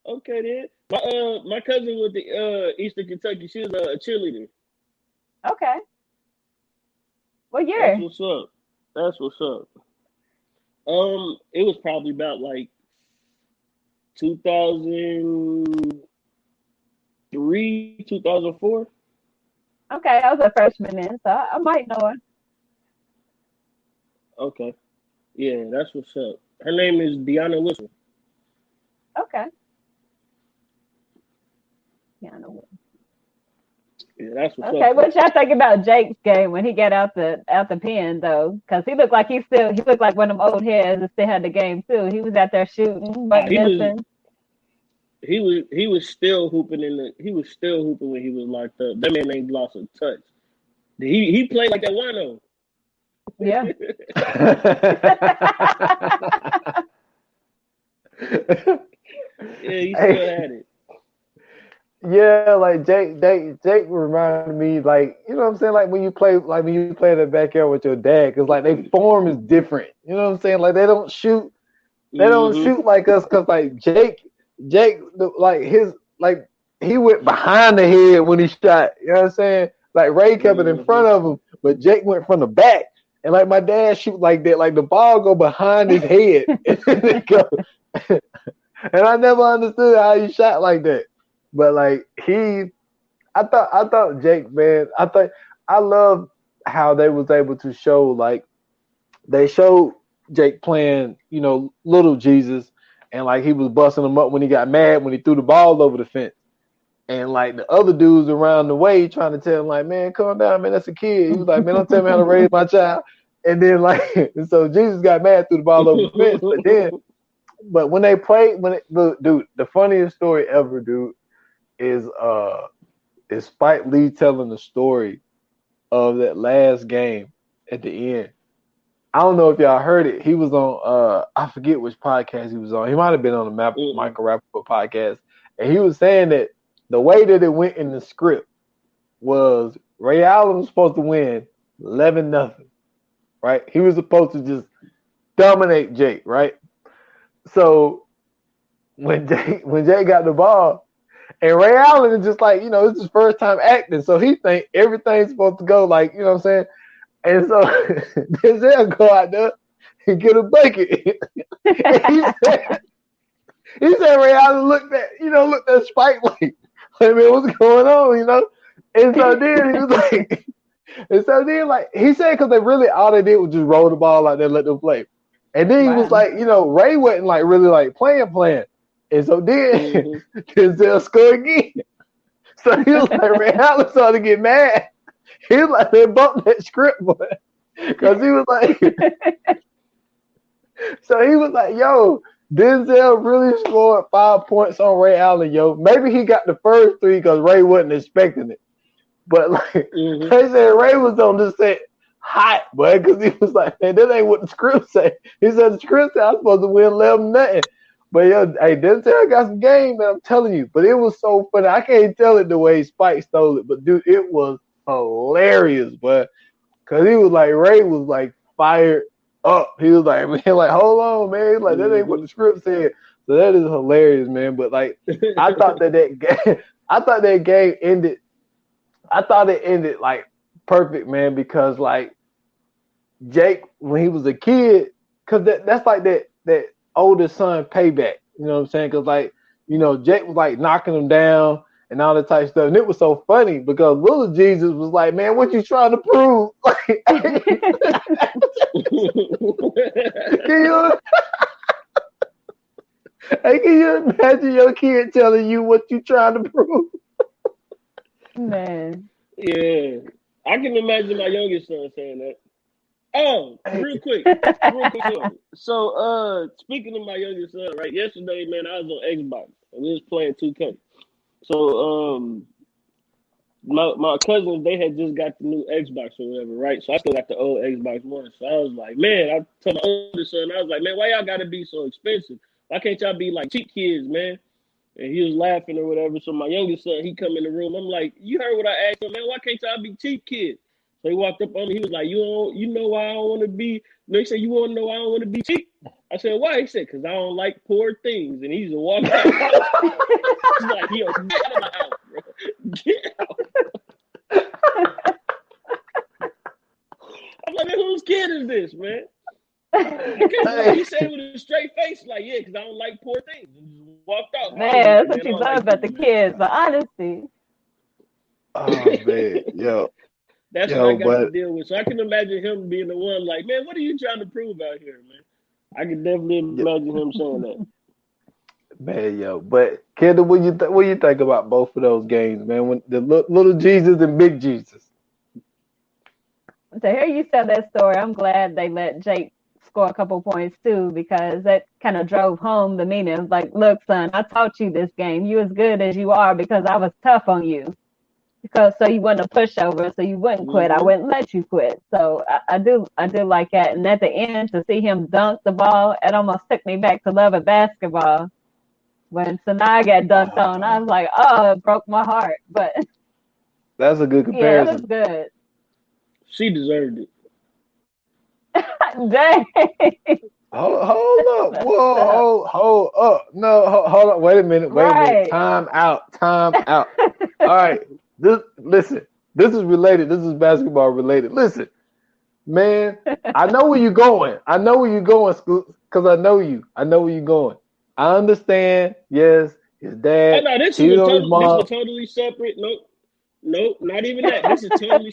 Okay then. My cousin with the Eastern Kentucky, she was a cheerleader.
Okay. What year?
That's what's up. It was probably about like 2003, 2004.
Okay, I was a freshman then, so I might know her.
Okay. Yeah, that's what's up. Her name is Deanna Wilson.
Okay. Deanna Wilson.
Yeah, that's what's up.
Okay, what y'all think about Jake's game when he got out the pen though? Because he looked like one of them old heads that still had the game too. He was out there shooting, but missing.
He was still hooping when he was locked up. That man ain't lost a touch. He played like that wino.
Yeah.
Yeah, he still had it.
Yeah, like Jake reminded me, like, you know what I'm saying, like when you play in the backyard with your dad, because like their form is different. You know what I'm saying? Like they don't shoot like us, because like Jake, like he went behind the head when he shot. You know what I'm saying? Like Ray kept it in front of him, but Jake went from the back. And like my dad shoot like that, like the ball go behind his head, and it go. And I never understood how he shot like that. But like I thought Jake, man, I love how they was able to show, like they showed Jake playing, you know, little Jesus, and like he was busting him up when he got mad when he threw the ball over the fence. And like the other dudes around the way trying to tell him, like, man, calm down, man, that's a kid. He was like, man, don't tell me how to raise my child. And then like, so Jesus got mad, threw the ball over the fence. But when they played, dude, the funniest story ever, dude, is Spike Lee telling the story of that last game at the end. I don't know if y'all heard it. He was on I forget which podcast he was on. He might have been on the Michael Rappaport podcast, and he was saying that the way that it went in the script was Ray Allen was supposed to win 11-0, right? He was supposed to just dominate Jake, right? So when Jake got the ball, and Ray Allen is just like, you know, it's his first time acting, so he think everything's supposed to go like, you know what I'm saying? And so Denzel go out there and get a bucket. He said Ray Allen looked at Spike like, hey man, what's going on, And so then he was like, and so then like he said because they really all they did was just roll the ball out there and let them play. And then he was like, Ray wasn't like really like playing. And so then Denzel scored again. So he was like, Ray Allen started to get mad. He was like, they bumped that script, boy. Because he was like, so he was like, yo, Denzel really scored 5 points on Ray Allen, yo. Maybe he got the first 3 because Ray wasn't expecting it. But like they said, Ray was on this set hot, boy, because he was like, man, that ain't what the script say. He said the script said I'm supposed to win 11-0. But yo, hey, Denzel got some game, man, I'm telling you. But it was so funny. I can't tell it the way Spike stole it, but dude, it was hilarious, but because he was like, Ray was like fired up. He was like, man, like, hold on, man. Like, that ain't what the script said. So that is hilarious, man. But like, I thought that game ended. I thought it ended like perfect, man, because like Jake, when he was a kid, because that's like that older son payback. You know what I'm saying? Because like, Jake was like knocking him down and all that type of stuff. And it was so funny because little Jesus was like, man, what you trying to prove? Can you imagine your kid telling you what you trying to prove?
Man.
Yeah. I can imagine my youngest son saying that. Oh, real quick. So, speaking of my youngest son, right? Yesterday, man, I was on Xbox and we was playing 2K. So, my cousins, they had just got the new Xbox or whatever, right? So I still got the old Xbox One. So I was like, man, I told my oldest son, I was like, man, why y'all gotta be so expensive? Why can't y'all be like cheap kids, man? And he was laughing or whatever. So my youngest son, he come in the room. I'm like, you heard what I asked him, man? Why can't y'all be cheap kids? So he walked up on me. He was like, you know why I don't want to be? He said, you want to know why I don't want to be cheap? I said, why? He said, because I don't like poor things. And he's a walk out. He's like, yo, get out of my house, bro. Get out. I'm like, man, whose kid is this, man? He said it with a straight face, like, yeah, because I don't like poor things. And just walked out.
Man, that's what you love about the kids, the honesty.
Oh, man, yo.
That's what I got to deal with. So I can imagine him being the one like, man, what are you trying to prove out here, man? I can definitely imagine him saying that.
Man, yo. But, Kendall, what you think about both of those games, man? When the little Jesus and big Jesus.
To hear you tell that story, I'm glad they let Jake score a couple points too, because that kind of drove home the meaning of like, look, son, I taught you this game. You as good as you are because I was tough on you. Because so you wasn't a pushover, so you wouldn't quit. I wouldn't let you quit. So I do like that. And at the end, to see him dunk the ball, it almost took me back to loving basketball. When Sanaa got dunked on, I was like, oh, it broke my heart. But
that's a good comparison.
Yeah, it was good.
She deserved it.
Dang.
Hold up. Whoa, hold up. No, hold up. Wait a minute. Time out. All right. Listen. This is related. This is basketball related. Listen, man, I know where you're going. Scoot, because I know you. I know where you're going. I understand. Yes, his dad.
Oh, no, this is totally separate. Nope, not even that. This is totally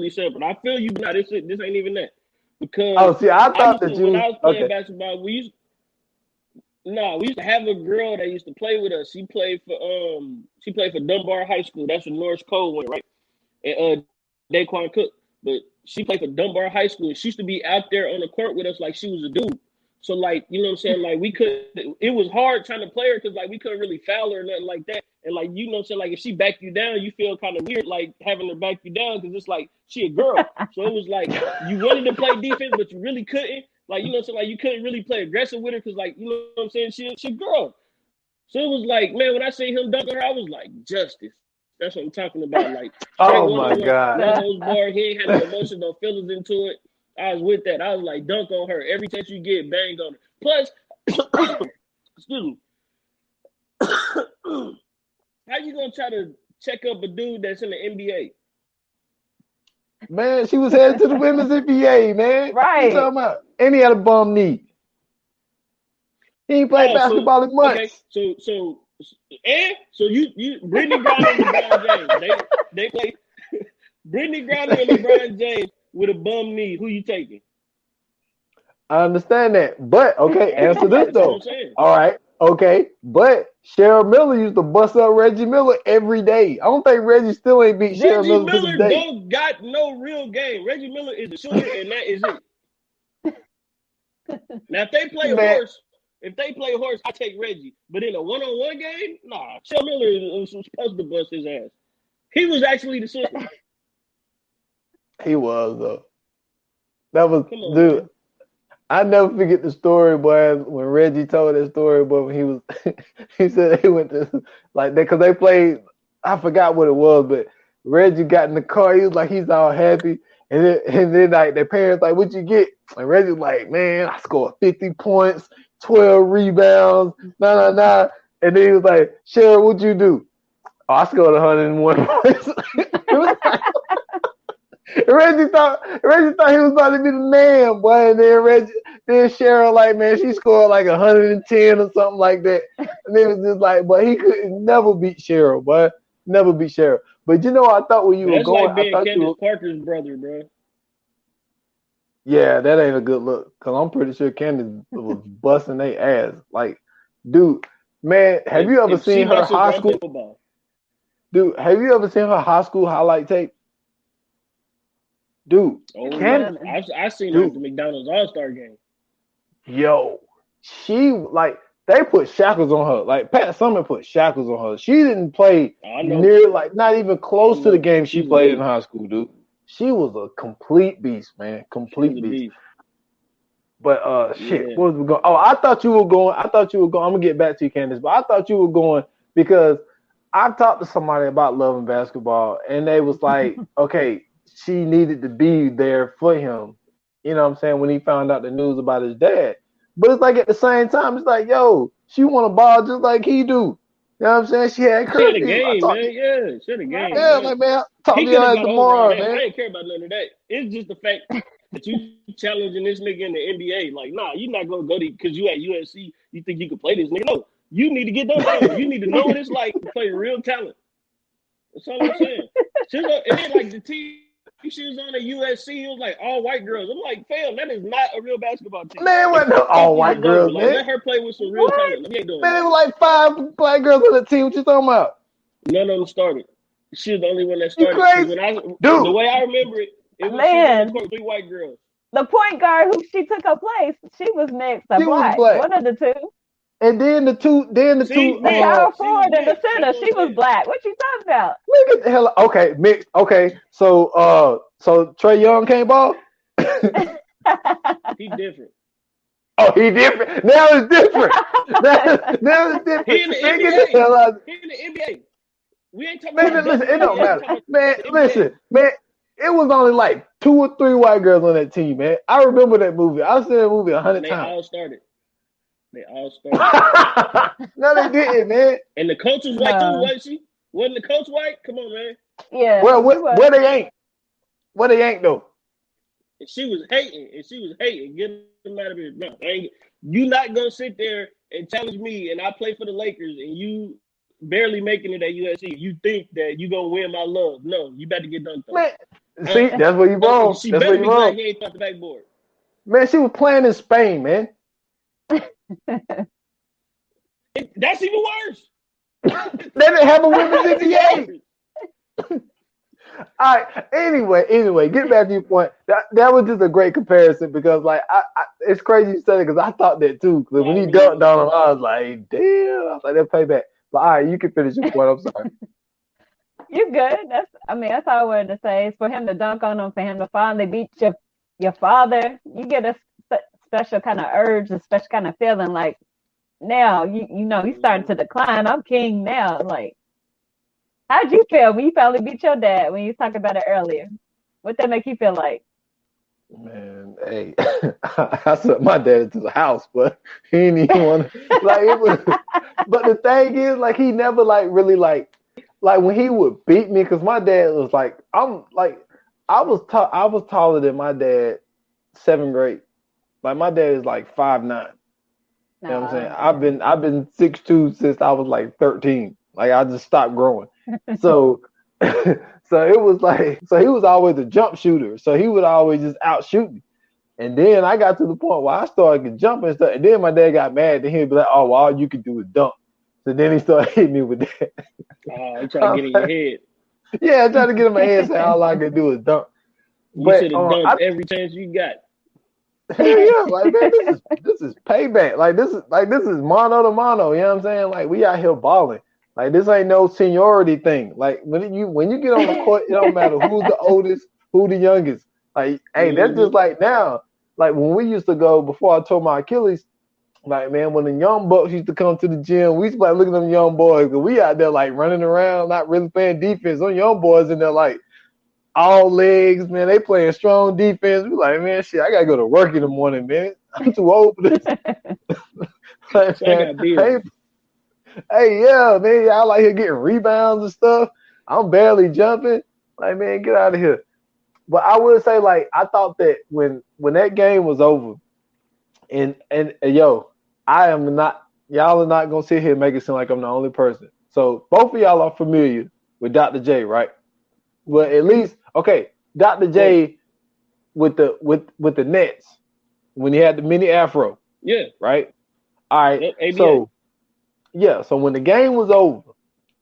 separate. I feel you, but this ain't even that. Because
when I was
playing basketball, we used to have a girl that used to play with us. She played for Dunbar High School. That's where Norris Cole went, right? And Daquan Cook. But she played for Dunbar High School, and she used to be out there on the court with us like she was a dude. So, like, you know what I'm saying? Like, it was hard trying to play her because, like, we couldn't really foul her or nothing like that. And, like, you know what I'm saying? Like, if she backed you down, you feel kind of weird, like, having her back you down because it's like she a girl. So it was like you wanted to play defense, but you really couldn't. Like, you know what I'm saying? Like, you couldn't really play aggressive with her because, like, you know what I'm saying? She a girl. So it was like, man, when I see him dunk on her, I was like, justice. That's what I'm talking about. Like,
oh, my God.
He ain't had no emotion, no feelings into it. I was with that. I was like, dunk on her. Every chance you get, bang on her. Plus, excuse me. How you gonna try to check up a dude that's in the NBA?
Man, she was headed to the women's NBA, man.
Right.
You talking about? And he had a bum knee. He ain't played basketball in months.
Okay, so you Brittany Griner and LeBron James. They play Brittany Griner and LeBron James with a bum knee. Who you taking?
I understand that. But okay, answer this
That's what
though.
I'm saying.
All right, okay. But Cheryl Miller used to bust up Reggie Miller every day. I don't think Reggie still ain't beat Cheryl
Reggie
Miller to
Miller
this day.
don't got no real game. Reggie Miller is the shooter, and that is it. Now, if they play horse, I take Reggie. But in a one-on-one game, nah. Cheryl Miller was supposed to bust his ass. He was actually the shooter.
He was though. That was
Come on,
dude.
man.
I never forget the story, boy. When Reggie told that story, boy, when he was, he said they went to like that because they played. I forgot what it was, but Reggie got in the car. He was like, he's all happy, and then like their parents like, "What'd you get?" And Reggie was like, "Man, I scored 50 points, 12 rebounds, nah." And then he was like, "Cheryl, what'd you do?" "Oh, I scored 101 points." It was like, Reggie thought he was about to be the man, boy. And then Cheryl, like, man, she scored like 110 or something like that. And it was just like, but he could never beat Cheryl, boy. Never beat Cheryl. But you know, I thought when you were
That's
going,
like being
I thought
Candace Parker's brother, bro.
yeah, that ain't a good look. Cause I'm pretty sure Candace was busting their ass. Like, dude, man, have you ever seen her high school?
Football.
Dude, have you ever seen her high school highlight tape? Dude, Candace,
I seen her at the McDonald's All-Star game.
Yo, she like they put shackles on her. Like Pat Summitt put shackles on her. She didn't play near like not even close to the game she played in high school, dude. She was a complete beast, man. Complete beast. But shit, what was we going? Oh, I thought you were going. I'm gonna get back to you, Candace, but I thought you were going because I talked to somebody about loving basketball, and they was like, okay, she needed to be there for him. You know what I'm saying? When he found out the news about his dad. But it's like at the same time, it's like, yo, she want to ball just like he do. You know what I'm saying? She had curfew.
She had a game, man. Yeah, she had a game.
Yeah, man. Like, man, talk to y'all tomorrow, man.
I ain't care about none of that. It's just the fact that you challenging this nigga in the NBA. Like, nah, you're not going to go to, because you at USC, you think you can play this nigga. No, you need to get done. You need to know what it's like to play real talent. That's all I'm saying. And then, like, the team she was on at USC, it was like all white girls. I'm like, fam, that is not a real basketball team.
Man, what no all white girls, man?
Let her play with some real talent. Man,
it was like 5 black girls on the team. What you talking about?
None of them started. She was the only one that started.
Dude.
The way I remember it was
man.
3 white girls.
The point guard who she took her place, she was next to black. One of the two.
And then the two.
The power forward and the center, she was black. What you talking about?
Look at the hell. Okay, mixed. Okay, so Trae Young can't ball.
He different.
Oh, he different. Now it's different. now it's different.
He in the NBA. He in the NBA. We ain't talking about.
Listen, it don't matter, man. Listen, man. It was only like 2 or 3 white girls on that team, man. I remember that movie. I've seen that movie 100 times.
They all started.
No, they didn't, man.
And the coach was white too, wasn't she? Wasn't the coach white? Come on, man.
Yeah.
Well, where they ain't? Where they ain't though?
And she was hating. Get them out of here. No, you not gonna sit there and challenge me, and I play for the Lakers, and you barely making it at USC. You think that you gonna win my love? No, you better get done.
Man, see, that's where you wrong.
She
that's
better
where
be
you wrong.
glad he ain't off the backboard.
Man, she was playing in Spain, man.
That's even worse.
They didn't have a women's NBA. All right. Anyway, get back to your point. That was just a great comparison because, like, I it's crazy you said it because I thought that too. Because when he dunked on him, I was like, damn. I was like, they'll pay back. But all right, you can finish your point. I'm sorry.
You're good. That's all I wanted to say. It's for him to dunk on him, for him to finally beat your father. You get a special kind of urge, a special kind of feeling like now you know he's starting to decline. I'm king now. Like, how'd you feel when you finally beat your dad when you talked about it earlier? What that make you feel like?
Man, hey, I sent my dad into the house, but he didn't even want to. Like, it was. But the thing is, like, he never like really like when he would beat me because my dad was like, I I was taller than my dad, 7th grade. Like my dad is like 5'9". You know what I'm saying? I've been 6'2" since I was like 13. Like I just stopped growing. So so it was like he was always a jump shooter. So he would always just outshoot me. And then I got to the point where I started jumping and stuff. And then my dad got mad. Then he'd be like, "Oh, well, all you can do is dunk." So then he started hitting me with that.
Oh, he tried to get in your head.
Yeah, I tried to get in my head saying all I could do is dunk.
You should have dunked every chance you got.
Yeah, like man, this is payback. Like this is mano to mano. You know what I'm saying? Like we out here balling. Like this ain't no seniority thing. Like when you get on the court, it don't matter who's the oldest, who the youngest. Like, hey, that's just like now. Like when we used to go before I tore my Achilles. Like man, when the young bucks used to come to the gym, we used to like look at them young boys. Cause we out there like running around, not really playing defense. Them young boys in there like all legs, man. They playing strong defense. We like, man, shit, I gotta go to work in the morning, man. I'm too old for this. Like, man, hey, yeah, man, y'all out here getting rebounds and stuff. I'm barely jumping. Like, man, get out of here. But I would say, like, I thought that when that game was over, and yo, y'all are not gonna sit here and make it seem like I'm the only person. So both of y'all are familiar with Dr. J, right? Well, at least, okay, Dr. J with the Nets when he had the mini afro.
Yeah.
Right? All right.
ABA.
So when the game was over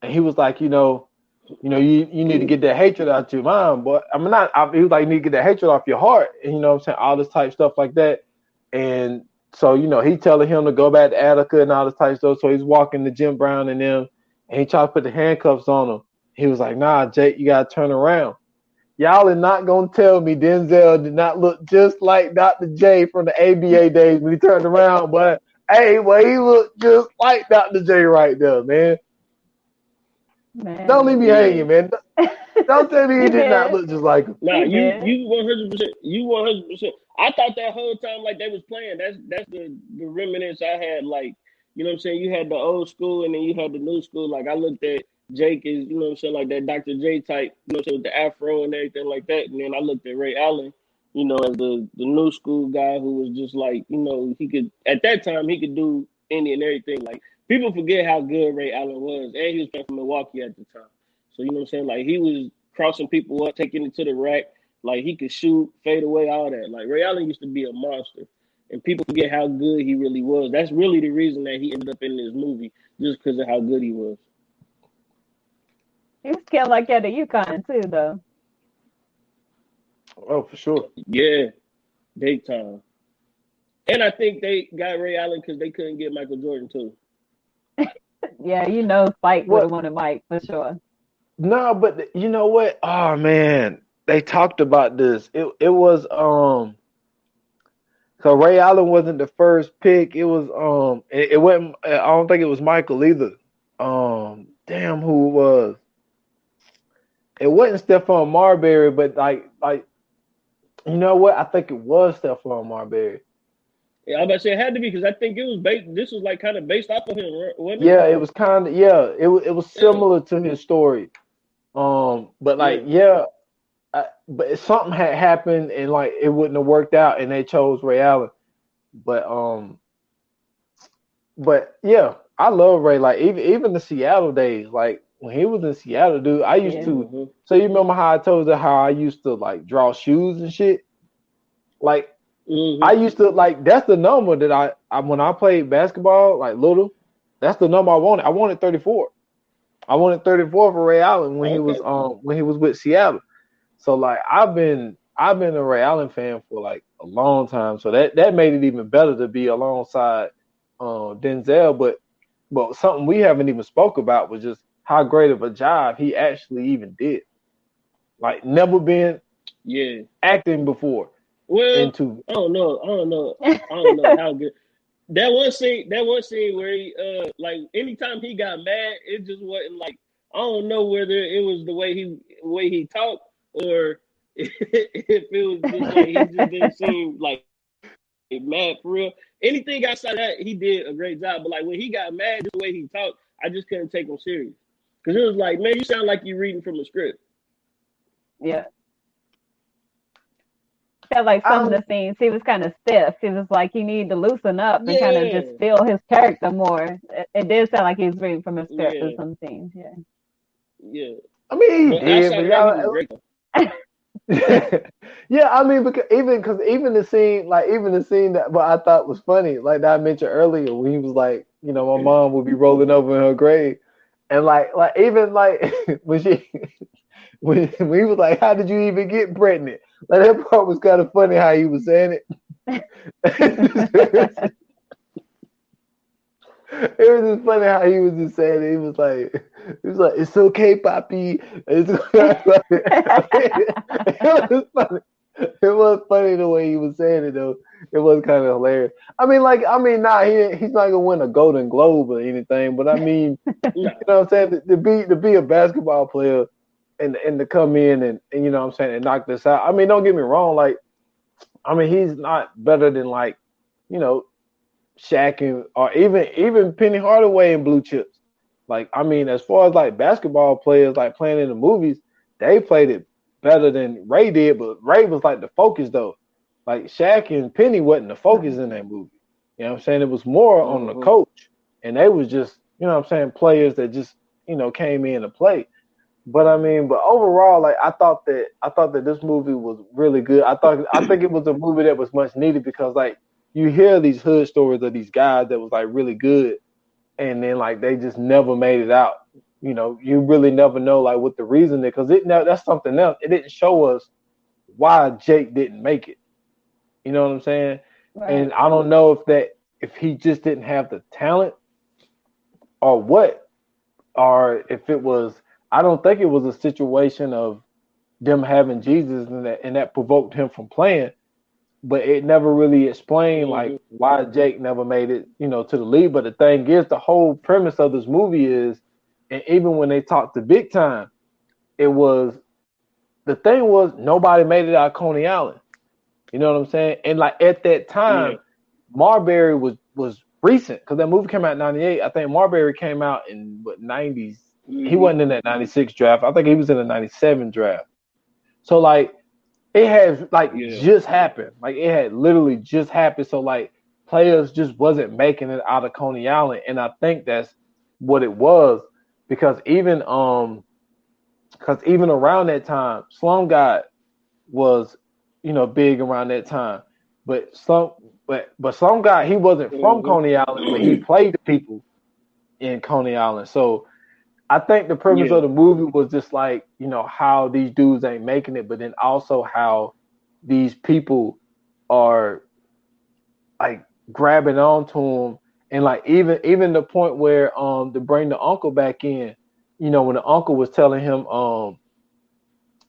and he was like, you need to get that hatred out your mind, boy. He was like, you need to get that hatred off your heart. And you know what I'm saying? All this type stuff like that. And so, he telling him to go back to Attica and all this type stuff. So he's walking to Jim Brown and them, and he tried to put the handcuffs on him. He was like, nah, Jake, you got to turn around. Y'all are not going to tell me Denzel did not look just like Dr. J from the ABA days when he turned around. But, hey, well, he looked just like Dr. J right there, man. Don't leave me hanging, man. Don't tell me he did not look just like him.
Nah, you 100%. You 100%. I thought that whole time like they was playing. That's the remnants I had. Like, you know what I'm saying? You had the old school and then you had the new school. Like I looked at Jake is, you know what I'm saying, like that Dr. J type, you know what I'm saying, with the afro and everything like that. And then I looked at Ray Allen, as the new school guy who was just like, he could, at that time, he could do any and everything. Like, people forget how good Ray Allen was. And he was playing for Milwaukee at the time. So, you know what I'm saying? Like, he was crossing people up, taking it to the rack. Like, he could shoot, fade away, all that. Like, Ray Allen used to be a monster. And people forget how good he really was. That's really the reason that he ended up in this movie, just because of how good he was.
He was killing like that at UConn too, though.
Oh, for sure.
Yeah, big time. And I think they got Ray Allen because they couldn't get Michael Jordan too.
Yeah, Spike would have wanted Mike for sure.
No, but you know what? Oh man, they talked about this. It was so Ray Allen wasn't the first pick. It was it wasn't. I don't think it was Michael either. Damn, who it was? It wasn't Stephon Marbury, but like you know what? I think it was Stephon Marbury.
Yeah, I was about to say it had to be because I think it was based. This was like kind of based off of him, wasn't it?
Yeah, it was kind of. Yeah, it was similar to his story. But like but something had happened and like it wouldn't have worked out, and they chose Ray Allen. But yeah, I love Ray. Like even the Seattle days, like. When he was in Seattle, dude, I used to. So you remember how I told you how I used to like draw shoes and shit? Like I used to like that's the number that I when I played basketball, like little, that's the number I wanted. I wanted 34. I wanted 34 for Ray Allen when he was with Seattle. So like I've been a Ray Allen fan for like a long time. So that made it even better to be alongside Denzel. But something we haven't even spoke about was just how great of a job he actually even did. Like never been acting before.
Well, I don't know how good. That one scene where he like anytime he got mad, it just wasn't like I don't know whether it was the way he talked or if it was just like he just didn't seem like mad for real. Anything outside that, he did a great job. But like when he got mad, just the way he talked, I just couldn't take him serious. Because it was like, man, you sound like you're reading from a script.
Yeah. felt like some of the scenes he was kind of stiff. He was like he needed to loosen up and kind of just feel his character more. It did sound like he was reading from his character some scenes.
Yeah.
I mean, he
But
did,
outside
but
of that, he was great.
yeah, I mean, because even the scene that, but I thought was funny, like that I mentioned earlier, when he was like, you know, my mom would be rolling over in her grave, and like even like when when he was like, how did you even get pregnant? Like that part was kind of funny how he was saying it. It was just funny how he was just saying it. He was like, it's okay, Poppy. It was funny. It was funny the way he was saying it though. It was kind of hilarious. He's not gonna win a Golden Globe or anything, but I mean, you know what I'm saying? To be a basketball player and to come in and you know what I'm saying, and knock this out. I mean, don't get me wrong, like, I mean, he's not better than, like, you know, Shaq or even Penny Hardaway in Blue Chips. Like, I mean, as far as like basketball players like playing in the movies, they played it better than Ray did, but Ray was like the focus though. Like Shaq and Penny wasn't the focus in that movie. You know what I'm saying? It was more on the coach, and they was just, you know what I'm saying, players that just, you know, came in to play. But I mean, but overall, like I thought that this movie was really good. I think it was a movie that was much needed because like you hear these hood stories of these guys that was like really good, and then like they just never made it out. You know, you really never know like what the reason is, because that's something else. It didn't show us why Jake didn't make it. You know what I'm saying? Right. And I don't know if he just didn't have the talent or what, or if it was. I don't think it was a situation of them having Jesus and that provoked him from playing, but it never really explained like why Jake never made it, you know, to the league. But the thing is, the whole premise of this movie is, and even when they talked to Big Time, the thing was nobody made it out of Coney Island. You know what I'm saying? And like at that time, Marbury was recent because that movie came out in '98. I think Marbury came out in what '90s. He wasn't in that 96 draft. I think he was in the 97 draft. So like it has like just happened. Like it had literally just happened. So like players just wasn't making it out of Coney Island. And I think that's what it was, because even around that time, Slum God was, you know, big around that time. But Slum God, he wasn't from Coney Island, but he played the people in Coney Island. So I think the premise of the movie was just like, you know, how these dudes ain't making it, but then also how these people are like grabbing onto them, and like even the point where to bring the uncle back in, you know, when the uncle was telling him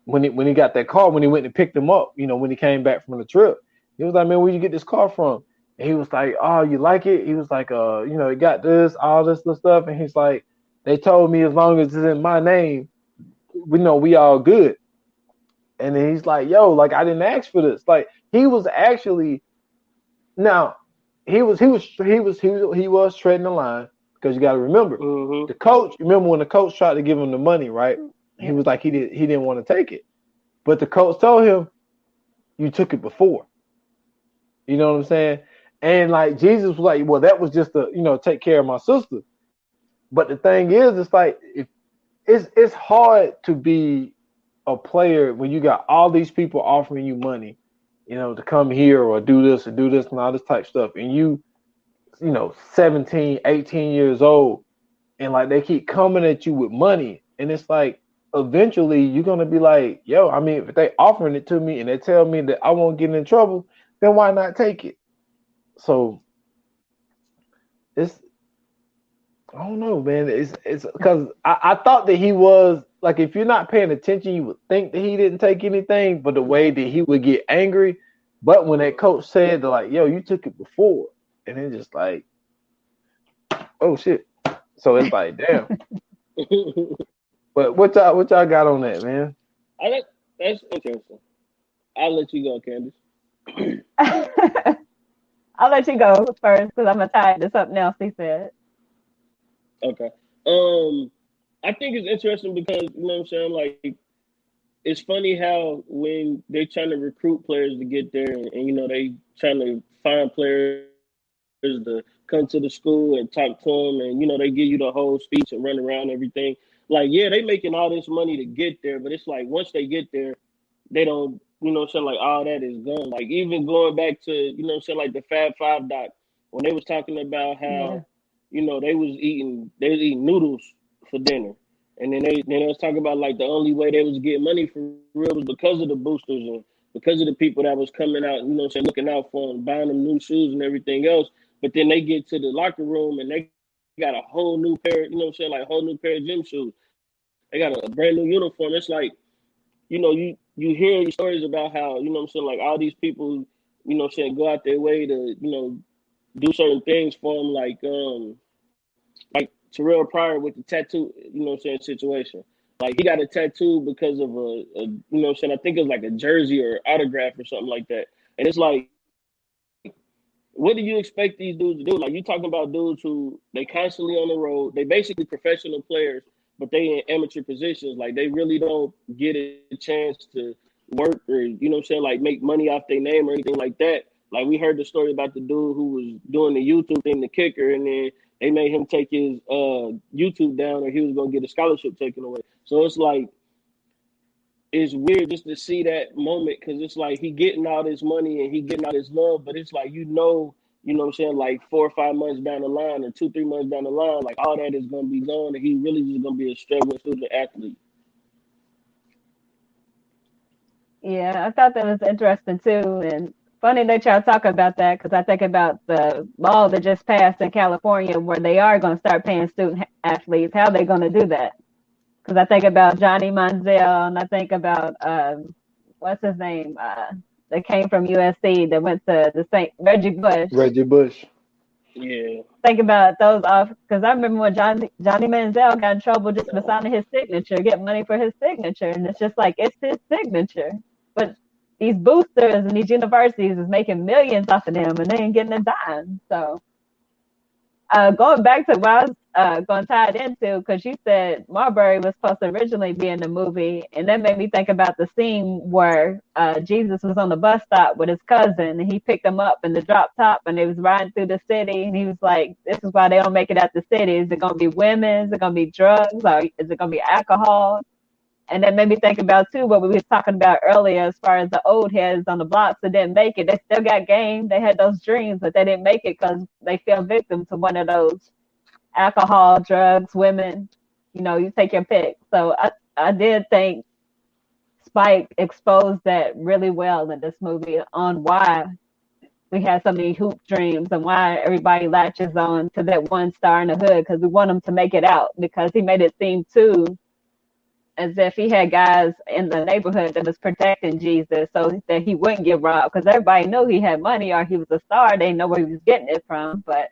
when he got that car, when he went and picked him up, you know, when he came back from the trip, he was like, man, where'd you get this car from? And he was like, oh, you like it? He was like, you know, it got this, all this stuff, and he's like, they told me as long as it's in my name, we know we all good. And then he's like, yo, like I didn't ask for this. Like he was actually, now he was treading the line, because you got to remember the coach. Remember when the coach tried to give him the money, right? He was like he didn't want to take it, but the coach told him, you took it before. You know what I'm saying? And like Jesus was like, well, that was just to, you know, take care of my sister. But the thing is, it's like it's hard to be a player when you got all these people offering you money, you know, to come here or do this and all this type of stuff, and you know, 17, 18 years old, and like they keep coming at you with money, and it's like eventually you're gonna be like, yo, I mean, if they offering it to me and they tell me that I won't get in trouble, then why not take it? So I don't know, man. It's because I thought that he was like, if you're not paying attention, you would think that he didn't take anything, but the way that he would get angry. But when that coach said, like, yo, you took it before, and it's just like, oh shit. So it's like, damn. But what y'all got on that, man?
That's interesting. I'll let you go, Candace.
I'll let you go first because I'm gonna tie it to something else he said.
Okay. I think it's interesting because, you know what I'm saying, like it's funny how when they're trying to recruit players to get there, and they trying to find players to come to the school and talk to them, and they give you the whole speech and run around everything. Like, yeah, they making all this money to get there, but it's like once they get there, they don't, like all that is gone. Like even going back to, like the Fab Five doc, when they was talking about
Yeah.
how, they was eating noodles for dinner. And then they was talking about like the only way they was getting money for real was because of the boosters and because of the people that was coming out, looking out for them, buying them new shoes and everything else. But then they get to the locker room and they got a whole new pair, like a whole new pair of gym shoes. They got a brand new uniform. It's like, you hear these stories about how, like all these people, go out their way to, do certain things for them, like Terrell Pryor with the tattoo, situation. Like he got a tattoo because of I think it was like a jersey or autograph or something like that. And it's like, what do you expect these dudes to do? Like you talking about dudes who they constantly on the road, they basically professional players, but they in amateur positions. Like they really don't get a chance to work or like make money off their name or anything like that. Like we heard the story about the dude who was doing the YouTube thing, the kicker, and then they made him take his YouTube down or he was gonna get a scholarship taken away. So it's like it's weird just to see that moment because it's like he getting all this money and he getting all this love, but it's like like 4 or 5 months down the line or 2, 3 months down the line, like all that is gonna be gone and he really just gonna be a struggling student athlete.
Yeah, I thought that was interesting too. And funny that y'all talk about that because I think about the law that just passed in California where they are going to start paying student athletes. How are they going to do that? Because I think about Johnny Manziel and I think about, what's his name? That came from USC that went to the St. Reggie Bush.
Reggie Bush.
Yeah.
Think about those off because I remember when Johnny Manziel got in trouble just for signing his signature, getting money for his signature, and it's just like it's his signature. But these boosters and these universities is making millions off of them, and they ain't getting a dime. So going back to what I was going to tie it into, because you said Marbury was supposed to originally be in the movie, and that made me think about the scene where Jesus was on the bus stop with his cousin, and he picked him up in the drop top, and they was riding through the city, and he was like, this is why they don't make it out the city. Is it going to be women? Is it going to be drugs? Or is it going to be alcohol? And that made me think about, too, what we were talking about earlier as far as the old heads on the blocks that didn't make it. They still got game. They had those dreams, but they didn't make it because they fell victim to one of those alcohol, drugs, women. You take your pick. So I did think Spike exposed that really well in this movie on why we had so many hoop dreams and why everybody latches on to that one star in the hood because we want them to make it out because he made it seem, too, as if he had guys in the neighborhood that was protecting Jesus so that he wouldn't get robbed because everybody knew he had money or he was a star. They know where he was getting it from, but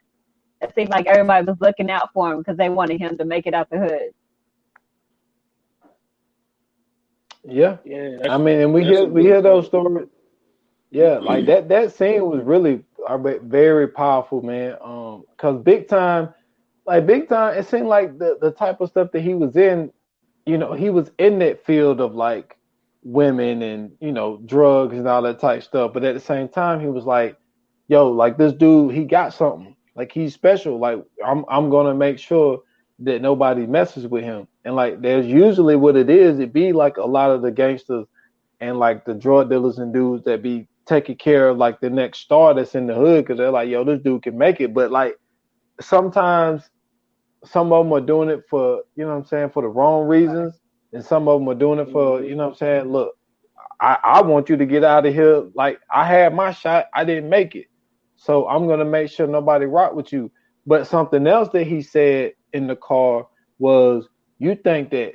it seemed like everybody was looking out for him because they wanted him to make it out the hood.
Yeah.
I
mean, and we hear those stories. Yeah, like that scene was really very powerful, man. Cause big time, it seemed like the type of stuff that he was in, he was in that field of like women and drugs and all that type stuff. But at the same time, he was like, yo, like this dude, he got something. Like he's special. Like I'm gonna make sure that nobody messes with him. And like there's usually what it is, it be like a lot of the gangsters and like the drug dealers and dudes that be taking care of like the next star that's in the hood because they're like, yo, this dude can make it. But like sometimes some of them are doing it for, for the wrong reasons. And some of them are doing it for, look, I want you to get out of here. Like I had my shot. I didn't make it. So I'm going to make sure nobody rock with you. But something else that he said in the car was, you think that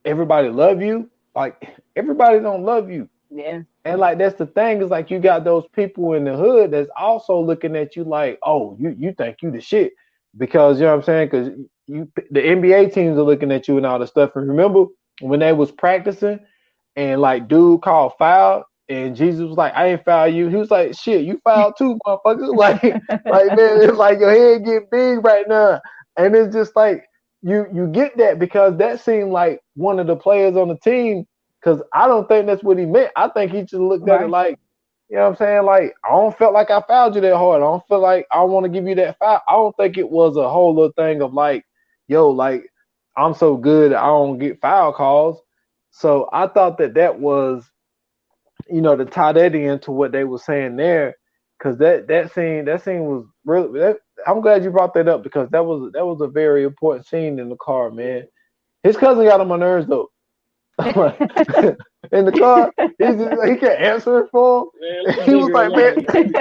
everybody love you? Like everybody don't love you.
Yeah.
And like that's the thing is like you got those people in the hood that's also looking at you like, oh, you think you the shit because you know what I'm saying? Because the NBA teams are looking at you and all this stuff. And remember when they was practicing and like dude called foul and Jesus was like, I ain't foul you. He was like, shit, you foul too, motherfucker. Like man, it's like your head get big right now. And it's just like you get that because that seemed like one of the players on the team Because I don't think that's what he meant. I think he just looked at it
Right.
like, you know what I'm saying? Like, I don't feel like I fouled you that hard. I don't feel like I want to give you that foul. I don't think it was a whole little thing of like, yo, like, I'm so good, I don't get foul calls. So I thought that was, to tie that into what they were saying there, because that scene was really. I'm glad you brought that up because that was a very important scene in the car, man. His cousin got on my nerves though. In the car, he can't answer it for
Man,
him.
leave
He was
Booger
like,
alone,
man,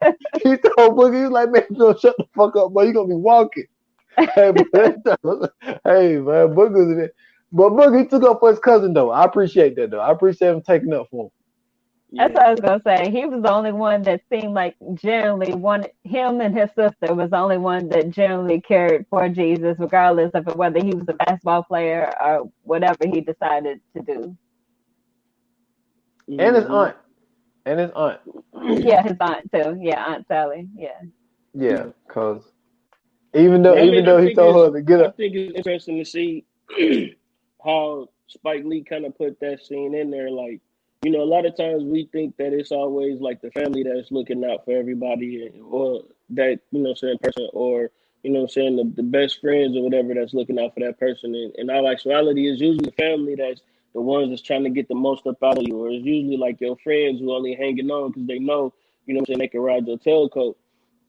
man.
he told Boogie, he was like, man, you shut the fuck up, boy. You gonna be walking. Hey, man, hey, man, Boogie's in it. But Boogie took up for his cousin though. I appreciate that though. I appreciate him taking up for him.
That's
Yeah.
what I was gonna say. He was the only one that seemed like generally him and his sister was the only one that generally cared for Jesus, regardless of whether he was a basketball player or whatever he decided to do.
And his
Mhm.
aunt. And his aunt.
Yeah, his aunt too. Yeah, Aunt Sally. Yeah.
Yeah, cause even though
But I
even
mean, I
though he
think
told
it's
her to get
I
up.
think it's interesting to see how Spike Lee kind of put that scene in there. Like, a lot of times we think that it's always like the family that's looking out for everybody, or that saying person, or saying the best friends or whatever that's looking out for that person. And in all actuality, it's usually the family that's the ones that's trying to get the most up out of you, or it's usually like your friends who only hanging on because they know they can ride your tailcoat.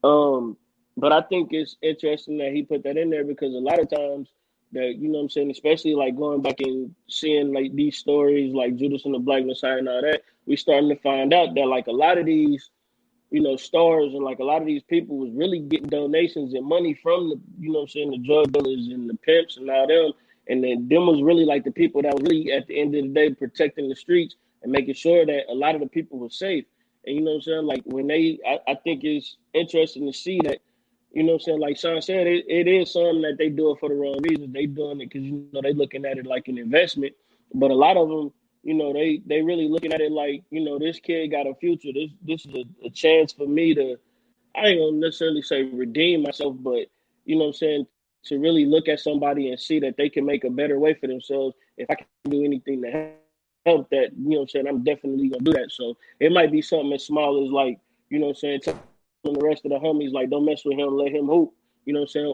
Um, but I think it's interesting that he put that in there because a lot of times that especially like going back and seeing like these stories like Judas and the Black Messiah and all that, we starting to find out that like a lot of these stars and like a lot of these people was really getting donations and money from the the drug dealers and the pimps and all them, and then them was really like the people that was really at the end of the day protecting the streets and making sure that a lot of the people were safe. And like when I think it's interesting to see that like Sean said, it is something that they do it for the wrong reasons. They doing it because they looking at it like an investment, but a lot of them they really looking at it like this kid got a future. This is a chance for me to, I ain't gonna necessarily say redeem myself, but to really look at somebody and see that they can make a better way for themselves. If I can do anything to help that, I'm definitely gonna do that. So it might be something as small as like telling the rest of the homies like don't mess with him, let him hoop.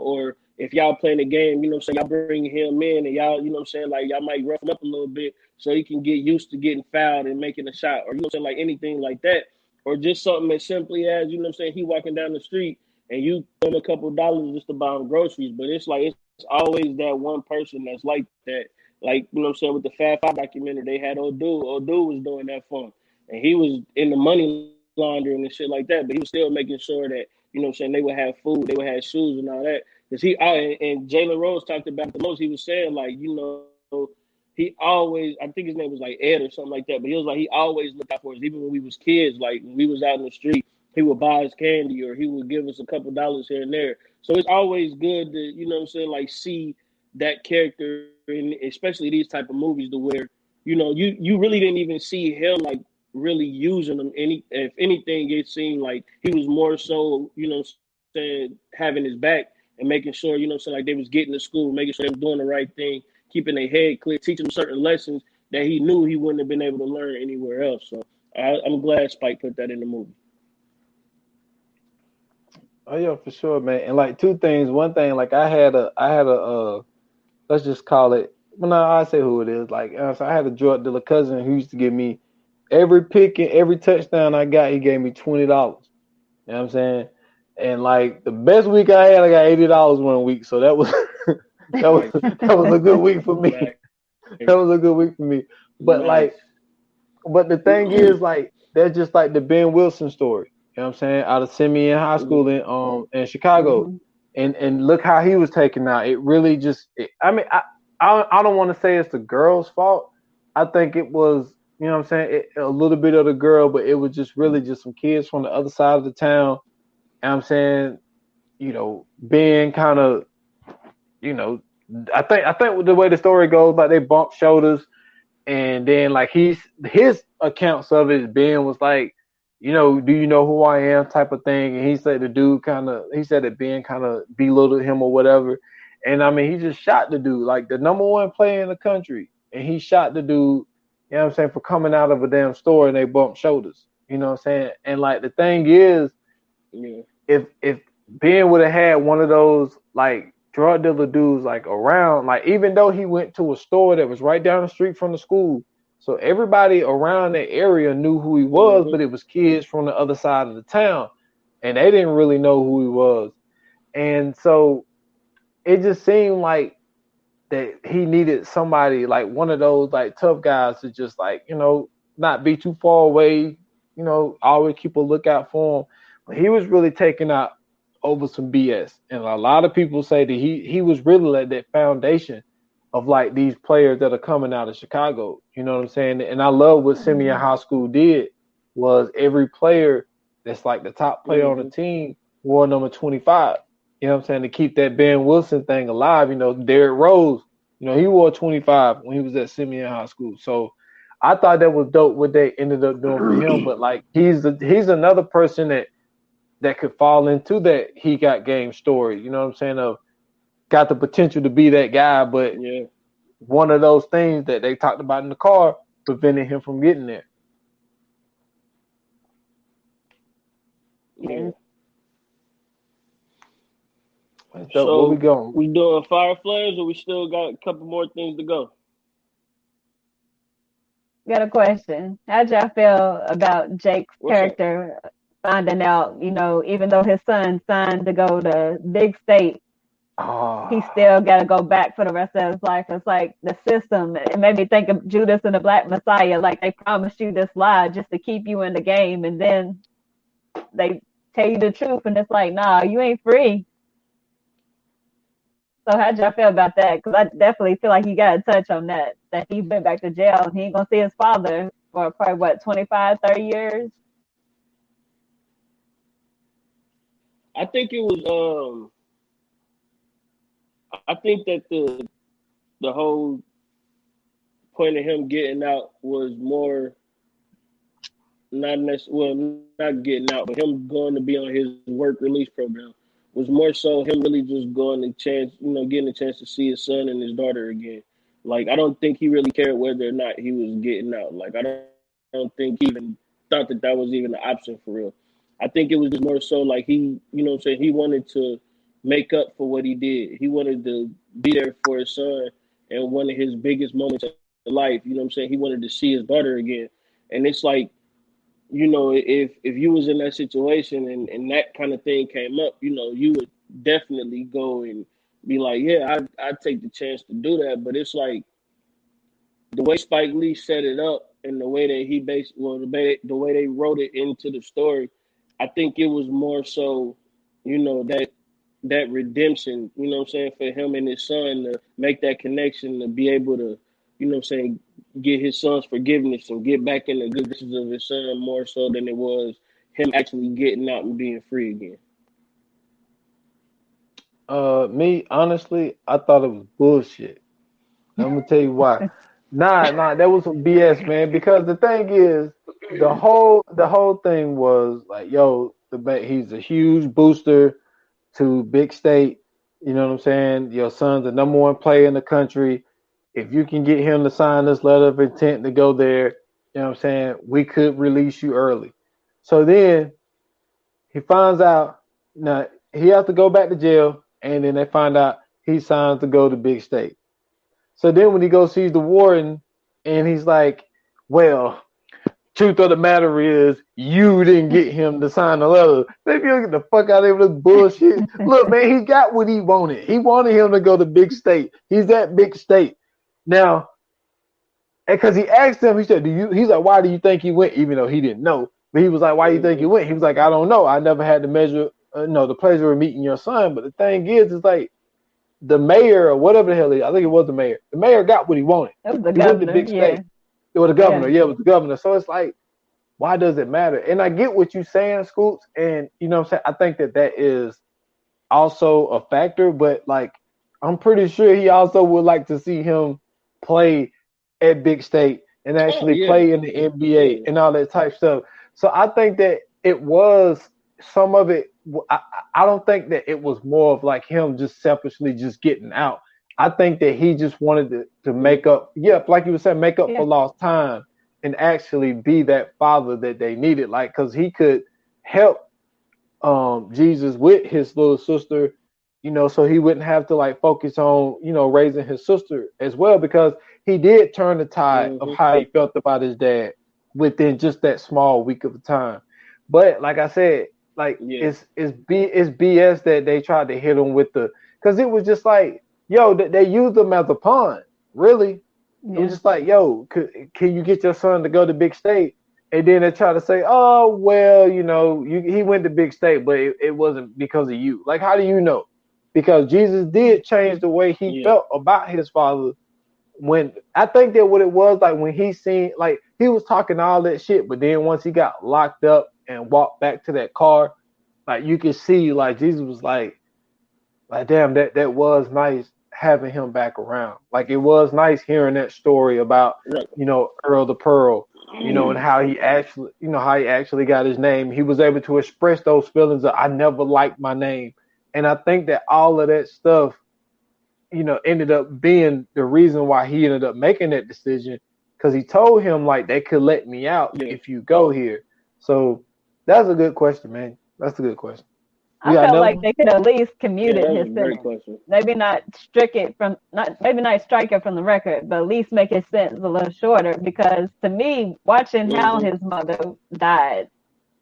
Or if y'all playing the game, y'all bring him in and y'all, like y'all might rough him up a little bit so he can get used to getting fouled and making a shot, or like anything like that, or just something as simply as he walking down the street and you throw him a couple of dollars just to buy him groceries. But it's like it's always that one person that's like that. Like with the Fab Five documentary, they had Odu. Odu was doing that for him, and he was in the money laundering and shit like that. But he was still making sure that they would have food, they would have shoes and all that. Because and Jalen Rose talked about it the most. He was saying like he always, I think his name was like Ed or something like that, but he was like, he always looked out for us, even when we was kids. Like when we was out in the street, he would buy us candy or he would give us a couple dollars here and there. So it's always good to, like see that character in, especially these type of movies, to where, you really didn't even see him like really using them. If anything, it seemed like he was more so, saying having his back and making sure, so like they was getting to school, making sure they were doing the right thing, keeping their head clear, teaching them certain lessons that he knew he wouldn't have been able to learn anywhere else. So I'm glad Spike put that in the movie.
Oh yeah, for sure, man. And like two things. One thing, like I had a let's just call it. Well, no, I say who it is. Like so I had a drug dealer cousin who used to give me every pick and every touchdown I got. He gave me $20. You know what I'm saying? And like the best week I had, I got $80 one week. So that was that was a good week for me. That was a good week for me. But
Nice.
but the thing is, like, that's just like the Ben Wilson story. You know what I'm saying? Out of Simeon High School in Chicago,
Mhm.
and look how he was taken out. It really just, I mean, I don't want to say it's the girl's fault. I think it was, you know what I'm saying, a little bit of the girl, but it was just really just some kids from the other side of the town. You know what I'm saying, being kind of, you know, I think the way the story goes, like they bumped shoulders, and then like his accounts of it, Ben was like, do you know who I am type of thing, and he said he said that Ben kind of belittled him or whatever, and I mean he just shot the dude, like the number one player in the country, and he shot the dude, You know what I'm saying, for coming out of a damn store and they bump shoulders. You know what I'm saying? And like the thing is,
Yeah.
if Ben would have had one of those like drug dealer dudes like around, like even though he went to a store that was right down the street from the school, so everybody around that area knew who he was, but it was kids from the other side of the town, and they didn't really know who he was. And so it just seemed like that he needed somebody like one of those like tough guys to just like, not be too far away, always keep a lookout for him. But he was really taking out over some BS. And a lot of people say that he was really like that foundation of like these players that are coming out of Chicago. You know what I'm saying? And I love what Simeon High School did was every player that's like the top player on the team wore number 25. You know what I'm saying? To keep that Ben Wilson thing alive. Derrick Rose, he wore 25 when he was at Simeon High School. So I thought that was dope what they ended up doing for him. But like he's another person that could fall into that he got game story. You know what I'm saying? Of got the potential to be that guy, but one of those things that they talked about in the car prevented him from getting there.
Yeah.
So where we going?
We doing Fire Flames, or we still got a couple more things to go?
Got a question. How'd y'all feel about Jake's character finding out, even though his son signed to go to big state, he still got to go back for the rest of his life? It's like the system. It made me think of Judas and the Black Messiah. Like they promised you this lie just to keep you in the game, and then they tell you the truth, and it's like, nah, you ain't free. So how'd y'all feel about that? Because I definitely feel like you got to touch on that he went back to jail and he ain't going to see his father for probably, 25, 30 years?
I think it was, I think that the whole point of him getting out was more not getting out, but him going to be on his work release program was more so him really just getting a chance to see his son and his daughter again. Like, I don't think he really cared whether or not he was getting out. Like, I don't think he even thought that was even an option for real. I think it was just more so like he wanted to make up for what he did. He wanted to be there for his son and one of his biggest moments of life. You know what I'm saying? He wanted to see his daughter again. And it's like, if you was in that situation and that kind of thing came up, you would definitely go and be like, yeah, I'd take the chance to do that. But it's like the way Spike Lee set it up and the way that the way they wrote it into the story, I think it was more so, that redemption, for him and his son to make that connection, to be able to, get his son's forgiveness and get back in the good graces of his son more so than it was him actually getting out and being free again.
Me, honestly, I thought it was bullshit. I'm gonna tell you why. Nah, that was some BS, man. Because the thing is, the whole thing was like, he's a huge booster to big state. You know what I'm saying? Your son's the number one player in the country. If you can get him to sign this letter of intent to go there, you know what I'm saying, we could release you early. So then he finds out, now he has to go back to jail, and then they find out he signs to go to big state. So then when he goes sees the warden, and he's like, well, truth of the matter is you didn't get him to sign the letter. Maybe you'll get the fuck out of here with this bullshit. Look, man, he got what he wanted. He wanted him to go to big state. He's at big state. Now, because he asked him, he said, he's like, why do you think he went? Even though he didn't know. But he was like, why do you think he went? He was like, I don't know. I never had the pleasure of meeting your son. But the thing is, it's like the mayor or whatever the hell I think it was the mayor. The mayor got what he wanted.
It was the governor,
big state. It was the governor. Yeah, it was the governor. So it's like, why does it matter? And I get what you're saying, Scoops. And you know what I'm saying? I think that is also a factor. But like, I'm pretty sure he also would like to see him play at big state and actually play in the NBA and all that type stuff. So I think that it was some of it. I don't think that it was more of like him just selfishly just getting out. I think that he just wanted to make up, like you were saying, make up
Yeah.
for lost time and actually be that father that they needed. Like, because he could help Jesus with his little sister, so he wouldn't have to like focus on, raising his sister as well, because he did turn the tide of how he felt about his dad within just that small week of time. But like I said, like it's BS that they tried to hit him with because it was just like, yo, they used him as a pawn, really. It was just like, yo, can you get your son to go to big state? And then they try to say, oh, well, he went to big state, but it wasn't because of you. Like, how do you know? Because Jesus did change the way he felt about his father. When I think that what it was, like when he seen, like he was talking all that shit, but then once he got locked up and walked back to that car, like you could see, like Jesus was like damn, that was nice having him back around. Like it was nice hearing that story about, Earl the Pearl, and how he actually got his name. He was able to express those feelings of I never liked my name. And I think that all of that stuff, ended up being the reason why he ended up making that decision, because he told him like they could let me out if you go here. So that's a good question, man. That's a good question.
I felt like they could at least commute his sentence. Maybe not strike it from the record, but at least make his sentence a little shorter. Because to me, watching how his mother died,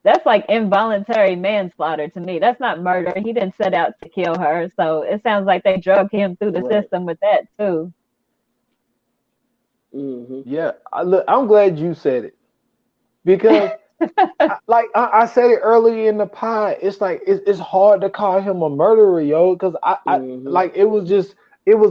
that's like involuntary manslaughter to me. That's not murder. He didn't set out to kill her. So it sounds like they drug him through the system with that too.
Yeah, I'm glad you said it, because I said it earlier in the pod. It's like it's hard to call him a murderer, yo, because I like it was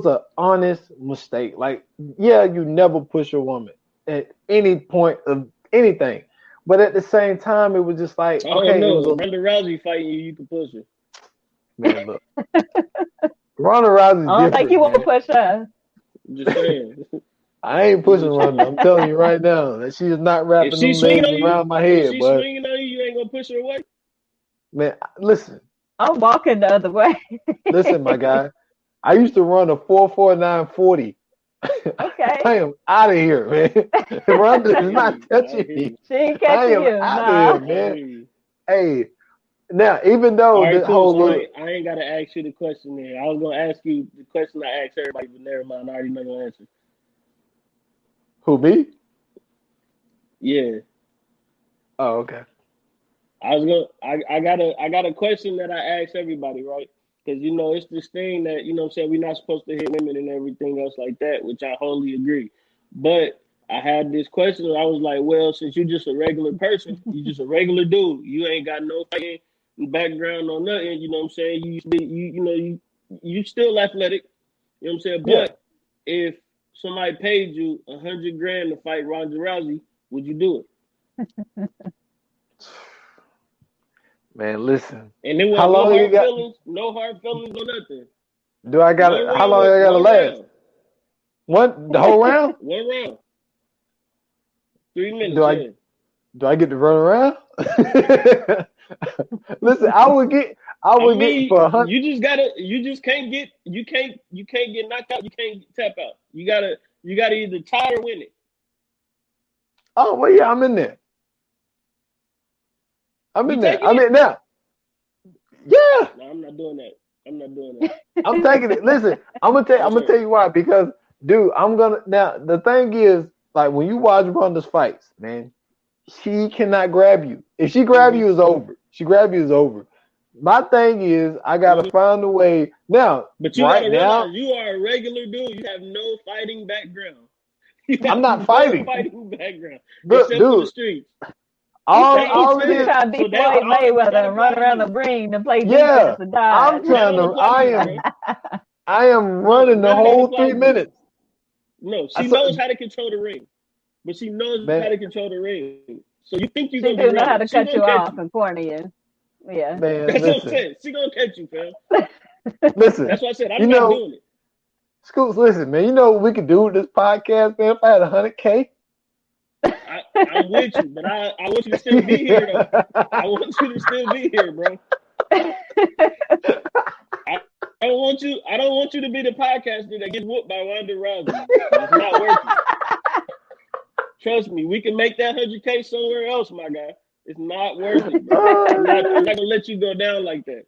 an honest mistake. Like, you never push a woman at any point of anything, but at the same time, it was just like, okay,
it was Ronda Rousey fighting you can push her.
Man, look, Ronda Rousey's different.
I don't think you want to push her.
Just saying.
I ain't pushing Ronda. I'm telling you right now that she is not wrapping them legs around my head.
If she's swinging on you, you ain't gonna push her away.
Man, listen.
I'm walking the other way.
Listen, my guy. I used to run a 4.4940.
Okay.
I am out of here, man. Ronda is not touching me.
She ain't catching you.
Out of here, man. Hey, now even though
right,
this whole
I ain't gotta ask you the question there. I was gonna ask you the question I asked everybody, but never mind. I already know your answer.
Who, me?
Yeah.
Oh, okay.
I got a question that I ask everybody, right? Because it's this thing that what I'm saying, we're not supposed to hit women and everything else like that, which I wholly agree. But I had this question and I was like, well, since you're just a regular person, you just a regular dude, you ain't got no fighting background or nothing, you know what I'm saying? You still athletic, you know what I'm saying?
Yeah.
But if somebody paid you $100,000 to fight Ronda Rousey, would you do it?
Man, listen.
And then
how long you got?
No hard feelings, no nothing.
Do I got it? How long I got to last? The whole round?
One round. 3 minutes.
Do I get to run around? Listen, I would get for 100.
You can't get knocked out. You can't tap out. You gotta either tie or win it.
Oh well, yeah, I'm in there. I'm in now. Yeah.
No, I'm not doing that.
I'm taking it. Listen, I'm gonna tell you why. Because, dude, now the thing is, like when you watch Ronda's fights, man, she cannot grab you. If she grab you, it's over. She grab you, it's over. My thing is, I gotta find a way now.
But you gotta realize you are a regular dude. You have no fighting background.
I'm not fighting.
Fighting background.
Look,
except
dude.
For the streets.
All it is trying to be Floyd Mayweather and run around the ring and play defense and die.
I'm trying to. I am running the whole 3 minutes.
No, she knows how to control the ring, but she knows how to control the ring. So you think you're gonna be ready? She
know how to cut you off and corner you. Yeah,
man,
that's what I'm saying. She gonna catch you, fam.
Listen,
that's what I said. I'm not doing it.
Scoots, listen, man. You know what we could do with this podcast, man? If I had $100K.
I'm with you, but I want you to still be here, though. I want you to still be here, bro. I don't want you. I don't want you to be the podcaster that gets whooped by Ronda Rousey. It's not worth it. Trust me, we can make that 100K somewhere else, my guy. It's not worth it, bro. I'm not gonna let you go down like that.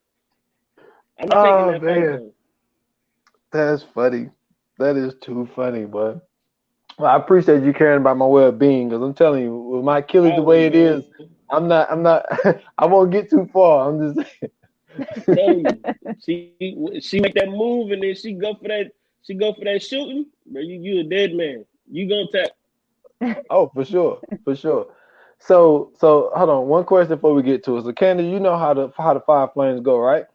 I'm not taking that fight, though.
That's funny. That is too funny, boy. Well, I appreciate you caring about my well-being, because I'm telling you, with my Achilles the way it is, I'm not. I won't get too far. I'm just
telling you. She make that move and then she go for that shooting, bro. You a dead man. You gonna tap.
Oh, for sure. So hold on. One question before we get to it. So, Candace, you know how the Fire Flames go, right?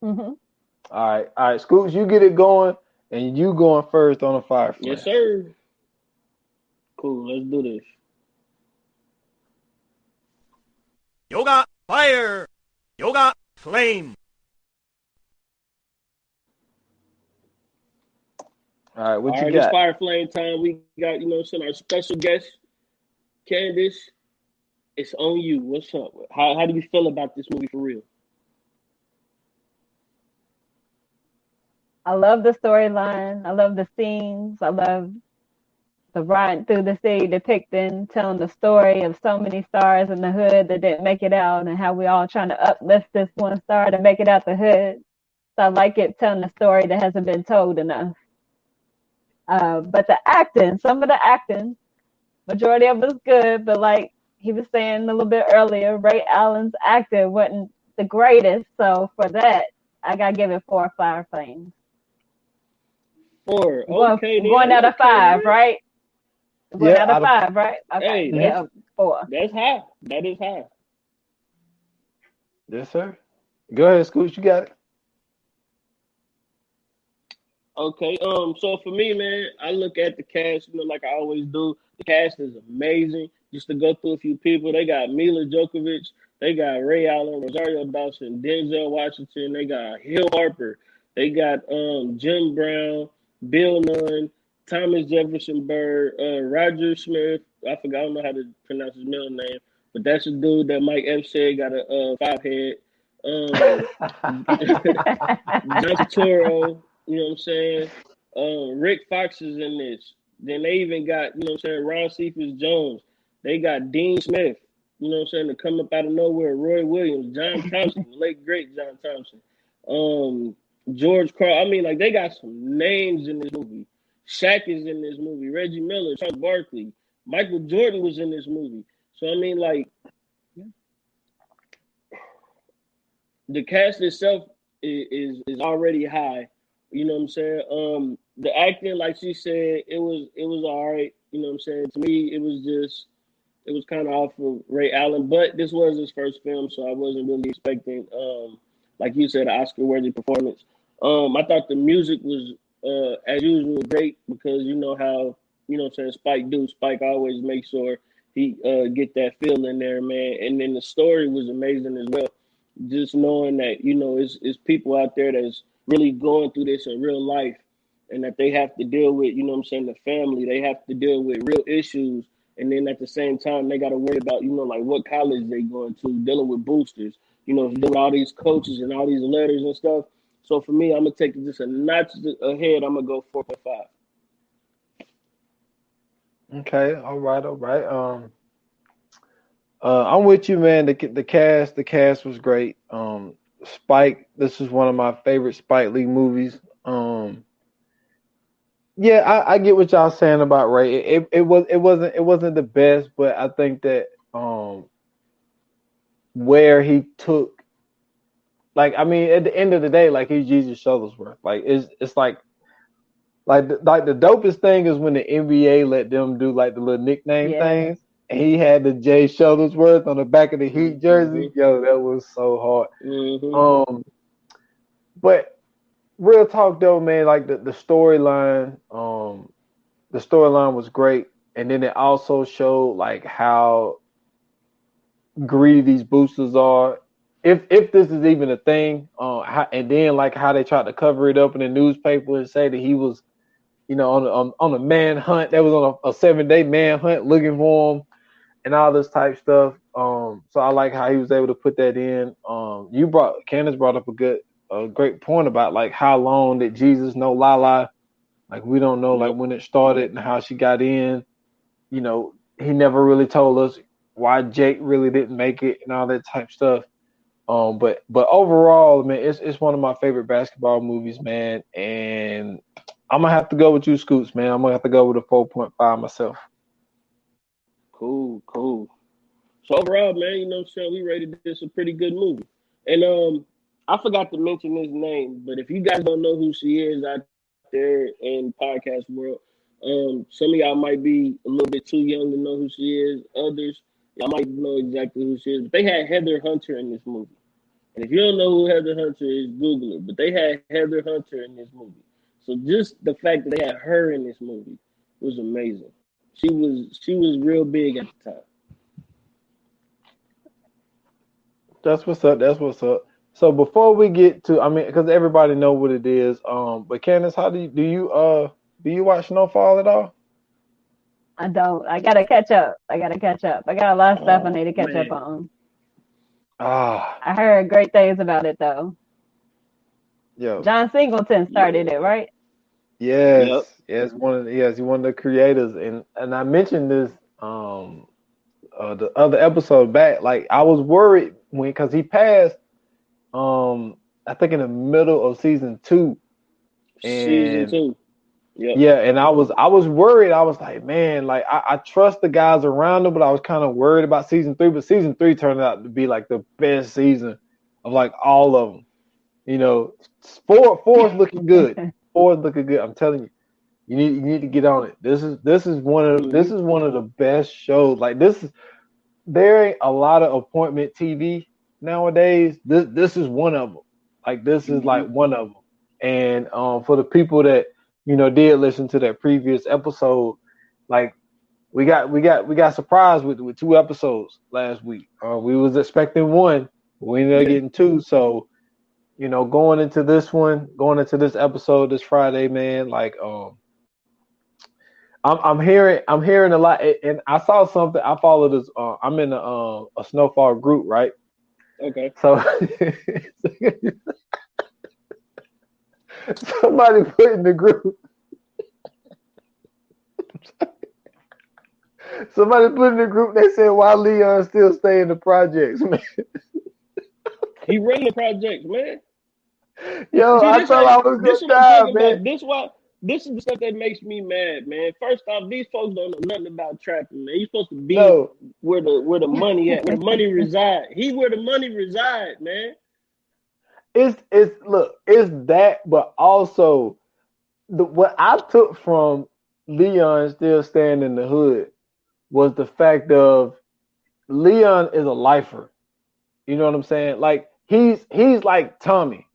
Mm-hmm.
All right. Scoops, you get it going, and you going first on the Fire Flame.
Yes, sir. Cool. Let's do this.
Yoga Fire, Yoga Flame.
All right, what
All
you
right,
got?
It's Fire Flame time. We got, our special guest, Candace. It's on you. What's up? How do you feel about this movie for real?
I love the storyline. I love the scenes. I love the ride through the city depicting, telling the story of so many stars in the hood that didn't make it out, and how we all trying to uplift this one star to make it out the hood. So I like it telling a story that hasn't been told enough. But the acting, some of the acting, majority of it was good, but like he was saying a little bit earlier, Ray Allen's acting wasn't the greatest. So for that, I gotta give it 4 Fire Flames.
4. Okay,
going out of 5, right? Going out of 5, right?
Hey,
Okay, yeah, 4.
That's high. That is high.
Yes, sir. Go ahead, Scoots. You got it.
Okay. So for me, man, I look at the cast, like I always do. The cast is amazing. Just to go through a few people, they got Mila Djokovic, they got Ray Allen, Rosario Dawson, Denzel Washington, they got Hill Harper, they got Jim Brown, Bill Nunn, Thomas Jefferson Bird, Roger Smith. I don't know how to pronounce his middle name, but that's a dude that Mike Epps said got a 5 head. John Turturro. You know what I'm saying? Rick Fox is in this. Then they even got, Ron Cephas Jones. They got Dean Smith, to come up out of nowhere. Roy Williams, John Thompson, the late great John Thompson. George Carl. I mean, like, they got some names in this movie. Shaq is in this movie. Reggie Miller, Charles Barkley. Michael Jordan was in this movie. So, I mean, like, the cast itself is already high. You know what I'm saying? The acting, like she said, it was all right. You know what I'm saying? To me, it was kind of off of Ray Allen, but this was his first film, so I wasn't really expecting, like you said, an Oscar-worthy performance. I thought the music was, as usual, great, because you know how, Spike always makes sure he get that feel in there, man. And then the story was amazing as well. Just knowing that, it's people out there that's really going through this in real life, and that they have to deal with, the family. They have to deal with real issues. And then at the same time, they got to worry about, like what college they going to, dealing with boosters, dealing with all these coaches and all these letters and stuff. So for me, I'm going to take it just a notch ahead. I'm going to go 4.5.
Okay. All right. I'm with you, man. The cast was great. Spike, this is one of my favorite Spike Lee movies. Yeah, I get what y'all saying about Ray. It wasn't the best, but I think that where he took, like, I mean, at the end of the day, like, he's Jesus Shuttlesworth. Like, it's like the dopest thing is when the NBA let them do like the little nickname things. And he had the Jay Shuttlesworth on the back of the Heat jersey.
Mm-hmm.
Yo, that was so hard.
Mm-hmm.
But real talk though, man, like the storyline, was great. And then it also showed like how greedy these boosters are. If this is even a thing, and then like how they tried to cover it up in the newspaper and say that he was, on a manhunt. That was on a 7-day manhunt looking for him and all this type stuff. So I like how he was able to put that in. Candace brought up a good a great point about like how long did Jesus know Lala? Like we don't know like
Yep.
when it started and how she got in. You know, he never really told us why Jake really didn't make it and all that type stuff. But overall, man, it's one of my favorite basketball movies, man. And I'm gonna have to go with you, Scoots, man. I'm gonna have to go with a 4.5 myself.
Cool. So overall, man, you know what I'm saying? We rated this a pretty good movie. And I forgot to mention his name, but if you guys don't know who she is out there in podcast world, some of y'all might be a little bit too young to know who she is. Others, y'all might know exactly who she is. But they had Heather Hunter in this movie. And if you don't know who Heather Hunter is, Google it. But they had Heather Hunter in this movie. So just the fact that they had her in this movie was amazing. She was real big at the time.
That's what's up. That's what's up. So before we get to, I mean, because everybody know what it is. But Candace, how do you watch Snowfall at all?
I don't. I gotta catch up. I got a lot of stuff I need to catch up on.
Ah,
I heard great things about it though.
yo,
John Singleton started it, right?
yes,
Yep.
he's one of the creators, and I mentioned this the other episode back. Like I was worried because he passed. I think in the middle of season 2,
Season
and
2. Yep.
yeah, and I was worried. I was like, man, like I trust the guys around him, but I was kind of worried about season 3. But season 3 turned out to be like the best season of like all of them. You know, four is looking good. 4 is looking good. I'm telling you, you need to get on it. This is one of the best shows. Like there ain't a lot of appointment TV nowadays. This is one of them. Like this is like one of them. And for the people that did listen to that previous episode, like we got surprised with 2 episodes last week. We was expecting 1, but we ended up getting 2. So going into this episode this Friday, man, like I'm hearing a lot, and I saw something. I follow this. I'm in a Snowfall group, right?
Okay.
So somebody put in the group. Somebody put in the group. They said, "Why Leon still stay in the projects, man?"
He running the projects, man.
Yo,
See,
I thought I was
this
gonna
what I'm
die,
talking
man.
about. This is the stuff that makes me mad, man. First off, these folks don't know nothing about trapping, man. You supposed to be
No,
where the money at, where the money reside. He where the money reside, man.
it's that, but also what I took from Leon still staying in the hood was the fact of Leon is a lifer. You know what I'm saying? Like he's like Tommy.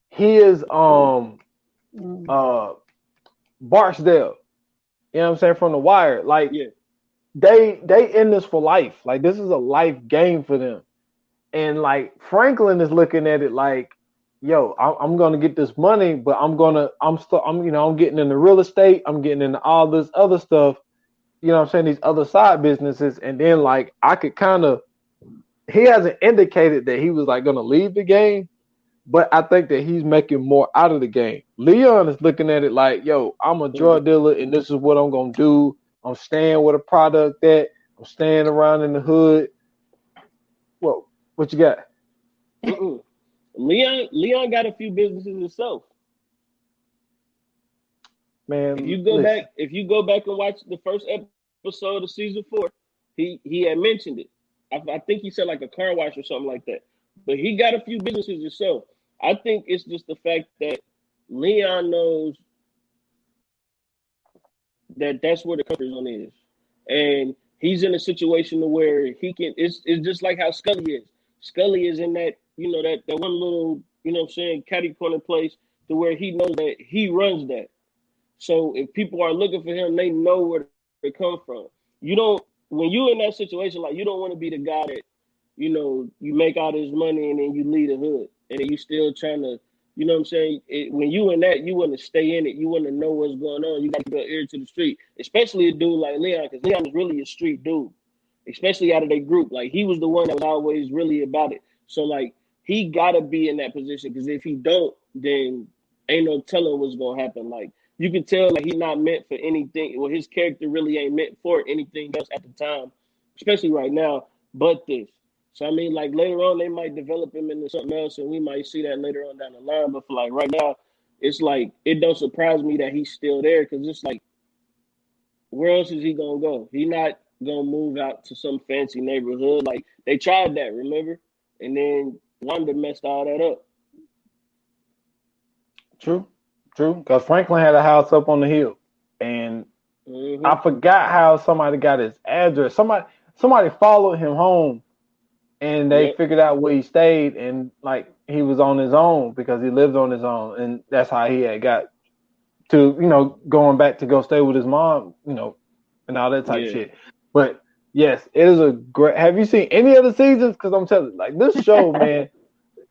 He is Barksdale. You know what I'm saying? From The Wire. Like
Yeah.
they in this for life. Like this is a life game for them. And like Franklin is looking at it like, yo, I'm gonna get this money, but I'm getting into real estate, I'm getting into all this other stuff, you know what I'm saying, these other side businesses, and then like I could he hasn't indicated that he was like gonna leave the game, but I think that he's making more out of the game. Leon is looking at it like, yo, I'm a drug dealer and this is what I'm gonna do. I'm staying with a product that I'm staying around in the hood. Whoa, what you got?
Leon got a few businesses himself.
Man,
if you go back and watch the first episode of season 4, he had mentioned it. I think he said like a car wash or something like that. But he got a few businesses himself. I think it's just the fact that Leon knows that that's where the comfort zone is, and he's in a situation where he can. It's just like how Scully is. Scully is in that that one little catty corner place to where he knows that he runs that. So if people are looking for him, they know where to come from. When you're in that situation, like you don't want to be the guy that you make all this money and then you leave the hood and then you still trying to. You know what I'm saying? When you in that, you want to stay in it. You want to know what's going on. You got to be an ear to the street, especially a dude like Leon, because Leon is really a street dude, especially out of their group. Like, he was the one that was always really about it. So, like, he gotta be in that position because if he don't, then ain't no telling what's gonna happen. Like you can tell, like he's not meant for anything. Well, his character really ain't meant for anything else at the time, especially right now. But this. So I mean, like later on, they might develop him into something else, and we might see that later on down the line. But for like right now, it's like it don't surprise me that he's still there because it's like, where else is he gonna go? He not gonna move out to some fancy neighborhood. Like they tried that, remember? And then Wanda messed all that up.
True. Because Franklin had a house up on the hill, and
Mm-hmm.
I forgot how somebody got his address. Somebody followed him home, and they
Yep.
figured out where he stayed, and like he was on his own because he lived on his own, and that's how he had got to going back to go stay with his mom, and all that type
Yeah.
shit. But yes, it is a great. Have you seen any other seasons? Because I'm telling you, like this show, man.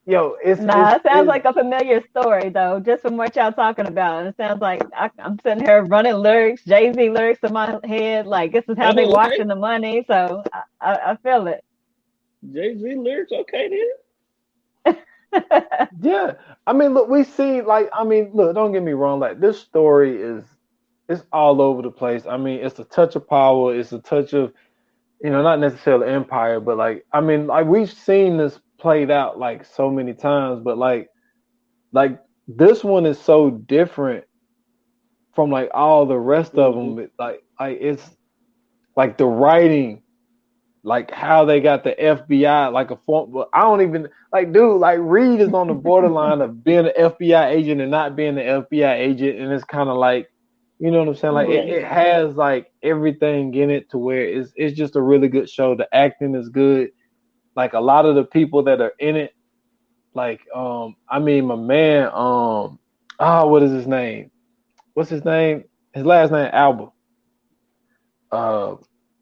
Yo,
It sounds like a familiar story though, just from what y'all talking about. It sounds like I'm sitting here running lyrics, Jay-Z lyrics in my head. Like this is how they
Okay.
watching the money. So I feel it.
Jay-Z lyrics, okay then.
Yeah, I mean, look, look, don't get me wrong. Like this story it's all over the place. I mean, it's a touch of power. It's a touch of, not necessarily empire, but like, I mean, like we've seen this played out like so many times, but like this one is so different from like all the rest of them. Like it's like the writing, like how they got the FBI, like a form. But I don't even like, dude. Like Reed is on the borderline of being an FBI agent and not being an FBI agent, and it's kind of like, you know what I'm saying? Like it has like everything in it to where it's just a really good show. The acting is good. Like a lot of the people that are in it, like I mean my man, what is his name? What's his name? His last name Alba. The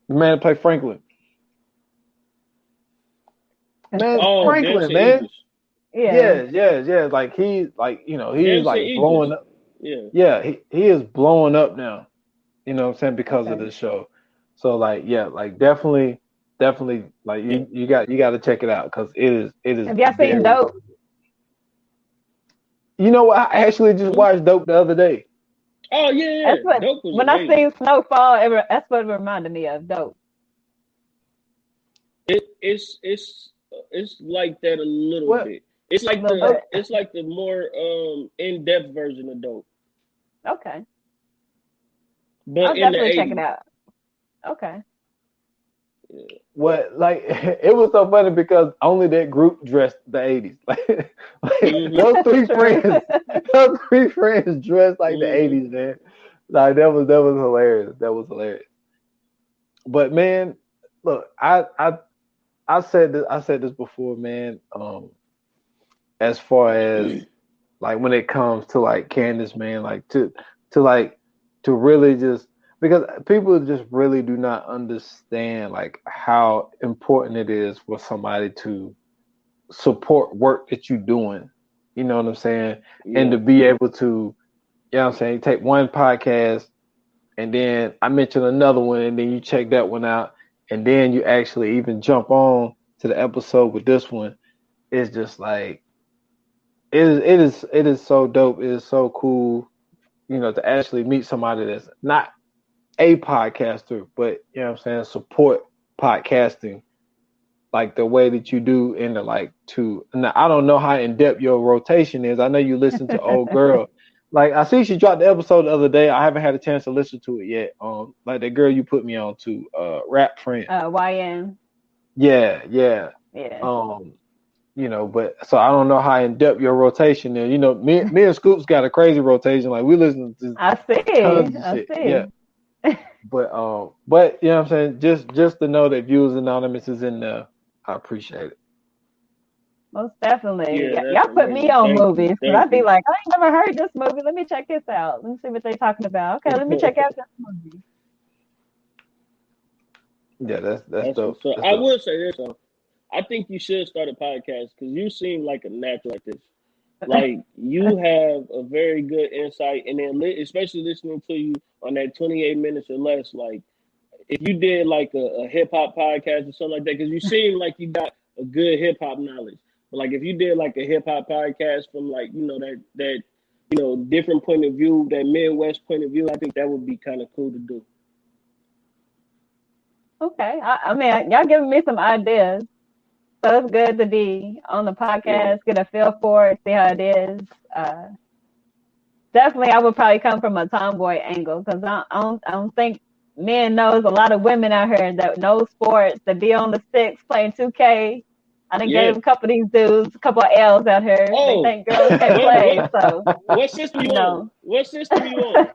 man that played Franklin. Man, Franklin, man. Yeah. Like he's like, he's
Damson
like
Idris.
blowing up. Yeah, he is blowing up now. You know what I'm saying? Because of this show. So like, yeah, like definitely like you got to check it out because it is.
Have y'all seen Dope?
You know what? I actually just watched Dope the other day.
Oh yeah.
That's what,
Dope was
when
amazing.
I seen Snowfall, that's what it reminded me of. Dope.
It's like that a little bit. It's like it's like the more in-depth version of Dope.
Okay.
But
I'll
in
definitely
the 80s.
check it out. Okay.
What, like, it was so funny because only that group dressed the 80s. Like those three friends dressed like the 80s, man. Like that was hilarious. That was hilarious. But man, look, I said this before, man. As far as like when it comes to like Candace, man, like to really just, because people just really do not understand like how important it is for somebody to support work that you're doing. You know what I'm saying? Yeah. And to be able to, you know what I'm saying, take one podcast and then I mention another one and then you check that one out and then you actually even jump on to the episode with this one. It's just like it is so dope. It is so cool, to actually meet somebody that's not a podcaster, but you know what I'm saying, support podcasting like the way that you do now I don't know how in depth your rotation is. I know you listen to Old Girl. Like I see she dropped the episode the other day. I haven't had a chance to listen to it yet. Like the girl you put me on to, Rap Friend.
YN.
Yeah. But so I don't know how in depth your rotation is. Me and Scoops got a crazy rotation. Like we listen to
I see.
Yeah. But you know what I'm saying? Just to know that Viewers Anonymous is in there, I appreciate it.
Most definitely.
Yeah,
y'all put me on movies.
Thank
I'd be
you.
like, I ain't never heard this movie. Let me check this out. Let me see what they're talking about. Okay, let me check out this movie.
Yeah, that's dope.
So I would say this though. I think you should start a podcast because you seem like a natural at this. Like you have a very good insight, and then especially listening to you on that 28 minutes or less. Like if you did like a hip hop podcast or something like that, because you seem like you got a good hip hop knowledge. But like if you did like a hip hop podcast from like that different point of view, that Midwest point of view, I think that would be kind of cool to do.
Okay. I mean, y'all giving me some ideas. So it's good to be on the podcast, get a feel for it, see how it is. Definitely, I would probably come from a tomboy angle because I don't think men knows a lot of women out here that know sports, that be on the six playing 2K. I done gave a couple of these dudes a couple of L's out here.
Oh.
They think girls can play. So
what system you on? What system you on?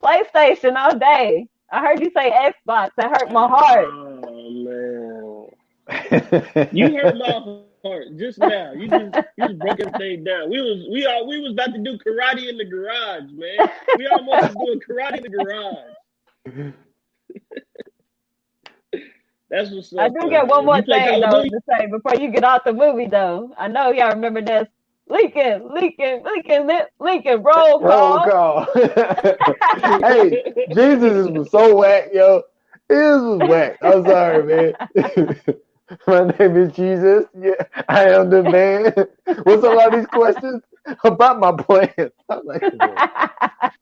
PlayStation all day. I heard you say Xbox. That hurt my heart.
Oh man, you hurt my heart just now. You just broke everything down. We was about to do karate in the garage, man. We almost was doing karate in the garage. That's what's up.
I do get one more thing though to say before you get off the movie though. I know y'all remember this. Lincoln, roll call.
Hey, Jesus was so whack, yo. It was whack. I'm sorry, man. My name is Jesus. Yeah, I am the man. What's a lot of these questions about my plans? I'm like,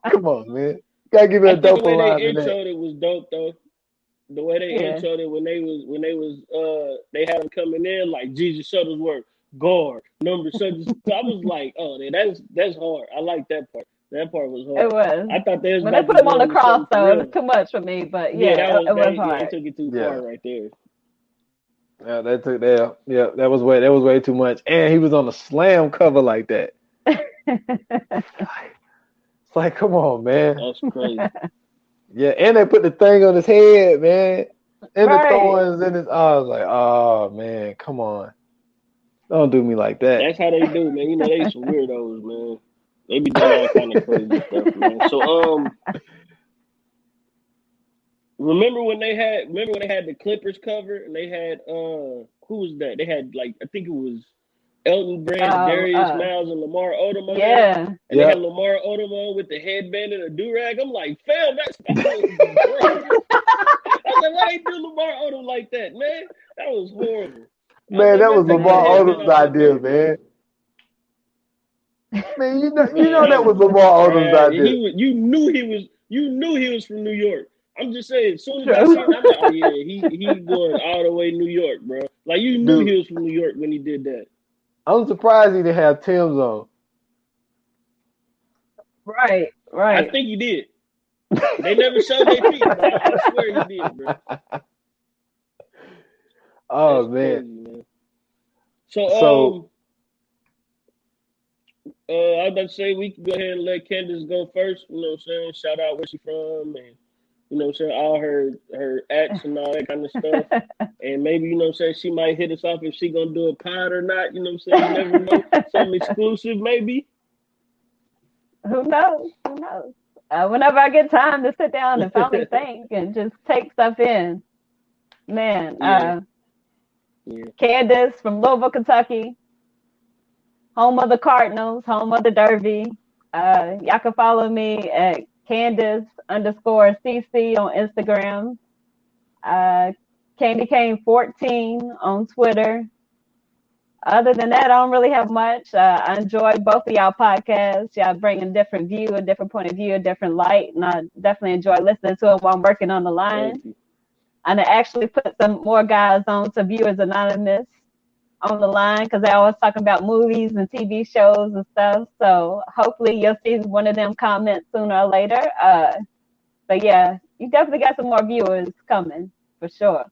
come on, man. Gotta give it a dope line.
The way they introed it was dope though. The way they introed it when they had them coming in like Jesus Shuttlesworth, guard, number such. I was like, oh, that's hard. I like that part. That part was hard.
It was.
I thought
when they put him on the cross though, it was too much for me. But it was hard.
They took it too far right there.
Yeah, they took that. Yeah, that was way too much. And he was on a slam cover like that. It's like, come on, man.
That's crazy.
Yeah, and they put the thing on his head, man. And the thorns in his eyes. Like, oh man, come on. Don't do me like that.
That's how they do, man. You know, they some weirdos, man. They be doing all kind of crazy stuff, man. So remember when they had the Clippers cover and they had who was that? They had like I think it was Elton Brand, Darius Miles, and Lamar Odom. And they had Lamar Odom on with the headband and a do-rag. I'm like, fam, that's I was like, why they do Lamar Odom like that, man? That was horrible.
Man, that was Lamar Odom's idea, man. Man, you know that was Lamar Odom's idea.
You knew he was from New York. I'm just saying, as soon as I seen him, I'm like, oh yeah, he going all the way New York, bro. Like you knew he was from New York when he did that.
I'm surprised he didn't have Tim's on.
Right.
I think he did. They never showed their feet, but I swear he did, bro.
Oh
That's
man.
Crazy, man. So I was about to say we can go ahead and let Candace go first. You know what I'm saying? Shout out where she from and you know what I'm saying, all her acts and all that kind of stuff. And maybe, you know what I'm saying, she might hit us off if she gonna do a pod or not. You know what I'm saying? You never know. Something exclusive maybe.
Who knows? Whenever I get time to sit down and finally think and just take stuff in. Man, Candace from Louisville, Kentucky. Home of the Cardinals, home of the Derby. Y'all can follow me at Candace_CC on Instagram. Candy Cane 14 on Twitter. Other than that, I don't really have much. I enjoy both of y'all podcasts. Y'all bring a different view, a different point of view, a different light, and I definitely enjoy listening to it while I'm working on the line. And I actually put some more guys on to Viewers Anonymous on the line because they always talking about movies and TV shows and stuff. So hopefully you'll see one of them comments sooner or later. But yeah, you definitely got some more viewers coming for sure.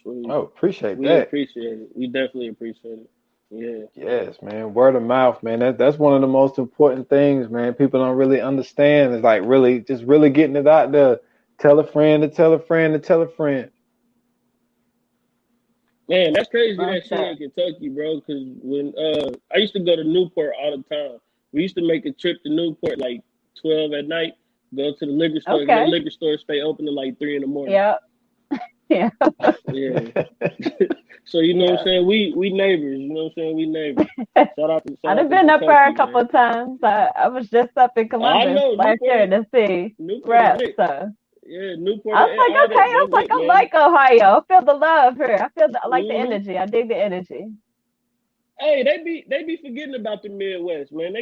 Sweet.
Oh, appreciate
we
that.
Appreciate it. We definitely appreciate it. Yeah.
Yes, man. Word of mouth, man. That's one of the most important things, man. People don't really understand. It's like really getting it out there. Tell a friend to tell a friend to tell a friend.
Man, that's crazy that shit in Kentucky, bro. Because when I used to go to Newport all the time. We used to make a trip to Newport like 12 at night. Go to the liquor store. The liquor store stay open till like 3 in the morning.
Yep. Yeah.
So you know what I'm saying? We neighbors. You know what I'm saying? We neighbors. Shout out to
I've been up there a couple of times. I was just up in Columbus last year to see rap. So.
Yeah, Newport.
I was like, okay. I like Ohio. I feel the love here. I like the energy. I dig the energy.
Hey, they be forgetting about the Midwest, man.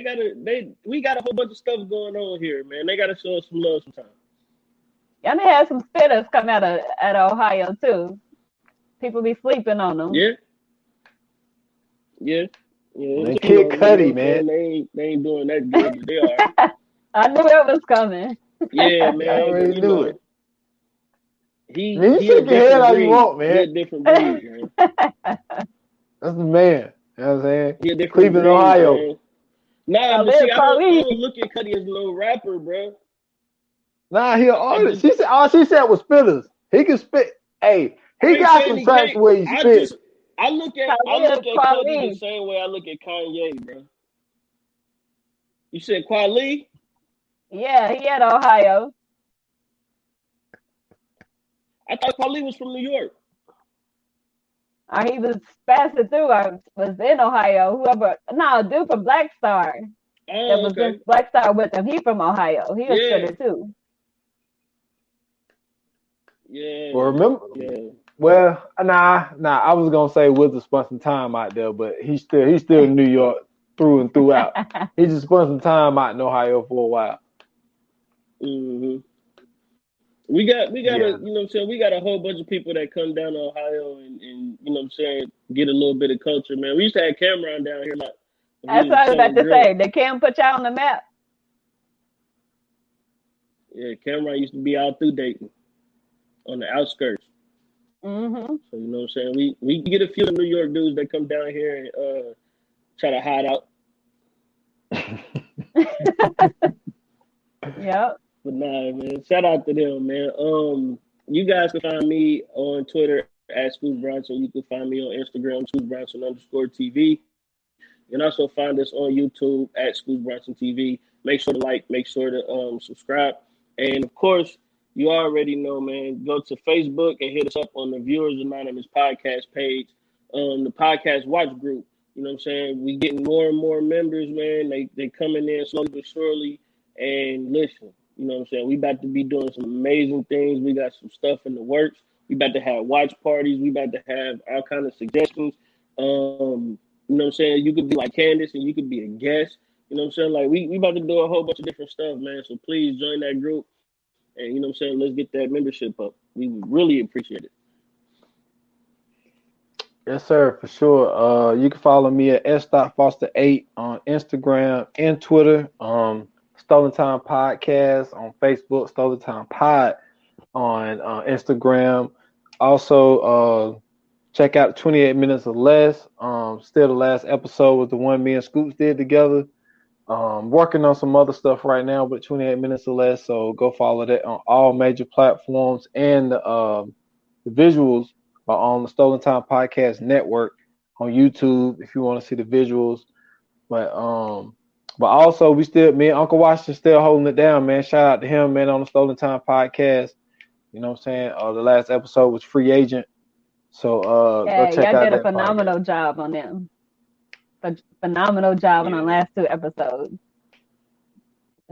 We got a whole bunch of stuff going on here, man. They gotta show us some love sometime.
Y'all done had some spitters come out of Ohio too. People be sleeping on them.
Yeah. Yeah.
And Kid Cudi, man.
They ain't doing that good, but they are.
I knew it was coming.
Yeah, man.
I already knew it.
He
shake your head how you want, man.
He a different breed, man.
That's the man. You know what I'm saying?
He a different
Cleveland,
breed,
Ohio.
Man. Nah, but see, I don't look at Cudi as no rapper, bro.
Nah, he an artist. She said all she said was spitters. He can spit. Hey, he got some tracks where he spit.
I look at Cudi the same way I look at Kanye, bro. You said Kweli?
Yeah, he at Ohio.
I thought Kweli was from New York.
He was passing through. I was in Ohio. Dude from Black Star. That was in Black Star with him. He from Ohio. He was spitter too.
Yeah.
Well, remember? Yeah. Well, nah. I was gonna say Wizard spent some time out there, but he's still in New York through and throughout. He just spent some time out in Ohio for a while.
Mm-hmm. We got you know what I'm saying, we got a whole bunch of people that come down to Ohio and you know what I'm saying, get a little bit of culture, man. We used to have Cameron down here.
That's what I was about to say. Did Cam put y'all on the map?
Yeah, Cameron used to be out through Dayton on the outskirts.
Mm-hmm.
So you know what I'm saying, we get a few New York dudes that come down here and try to hide out.
Yep.
But nah, man, shout out to them, man. You guys can find me on Twitter at Scoots Bronson. You can find me on Instagram, ScootsBronson_TV. You can also find us on YouTube at Scoots Bronson TV. Make sure to like, make sure to subscribe. And of course, you already know, man, go to Facebook and hit us up on the Viewers Anonymous podcast page, the podcast watch group. You know what I'm saying? We getting more and more members, man. They coming in slowly but surely. And listen, you know what I'm saying? We about to be doing some amazing things. We got some stuff in the works. We about to have watch parties. We about to have all kind of suggestions. You know what I'm saying? You could be like Candace and you could be a guest. You know what I'm saying? Like we about to do a whole bunch of different stuff, man. So please join that group. And you know what I'm saying? Let's get that membership up. We would really appreciate it.
Yes, sir, for sure. You can follow me at s.foster8 on Instagram and Twitter. Stolen Time Podcast on Facebook, Stolen Time Pod on Instagram. Also, check out 28 Minutes or Less. Still the last episode was the one me and Scoots did together. Working on some other stuff right now, but 28 Minutes or Less. So go follow that on all major platforms. And the visuals are on the Stolen Time Podcast Network on YouTube if you want to see the visuals. But also, me and Uncle Washington still holding it down, man. Shout out to him, man, on the Stolen Time Podcast. You know what I'm saying? The last episode was Free Agent. So go check out that.
Y'all did a phenomenal job on them. A phenomenal job on the last 2 episodes.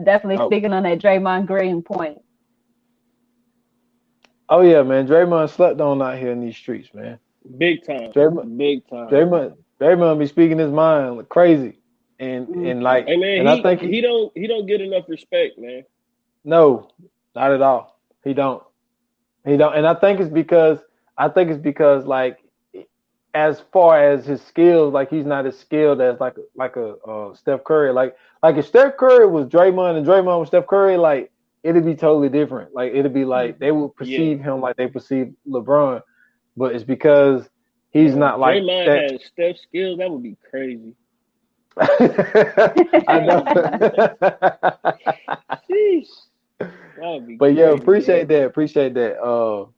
Definitely speaking on that Draymond Green point.
Oh, yeah, man. Draymond slept on out here in these streets, man.
Big time. Big time.
Draymond be speaking his mind like crazy. And like,
hey man,
and I think
he don't get enough respect, man.
No, not at all. He don't, and I think it's because like, as far as his skills, like he's not as skilled as like a Steph Curry. Like if Steph Curry was Draymond and Draymond was Steph Curry, like it'd be totally different. Like it'd be like they would perceive him like they perceive LeBron, but it's because he's not like
Draymond has Steph skills. That would be crazy.
I know. But yeah, appreciate that.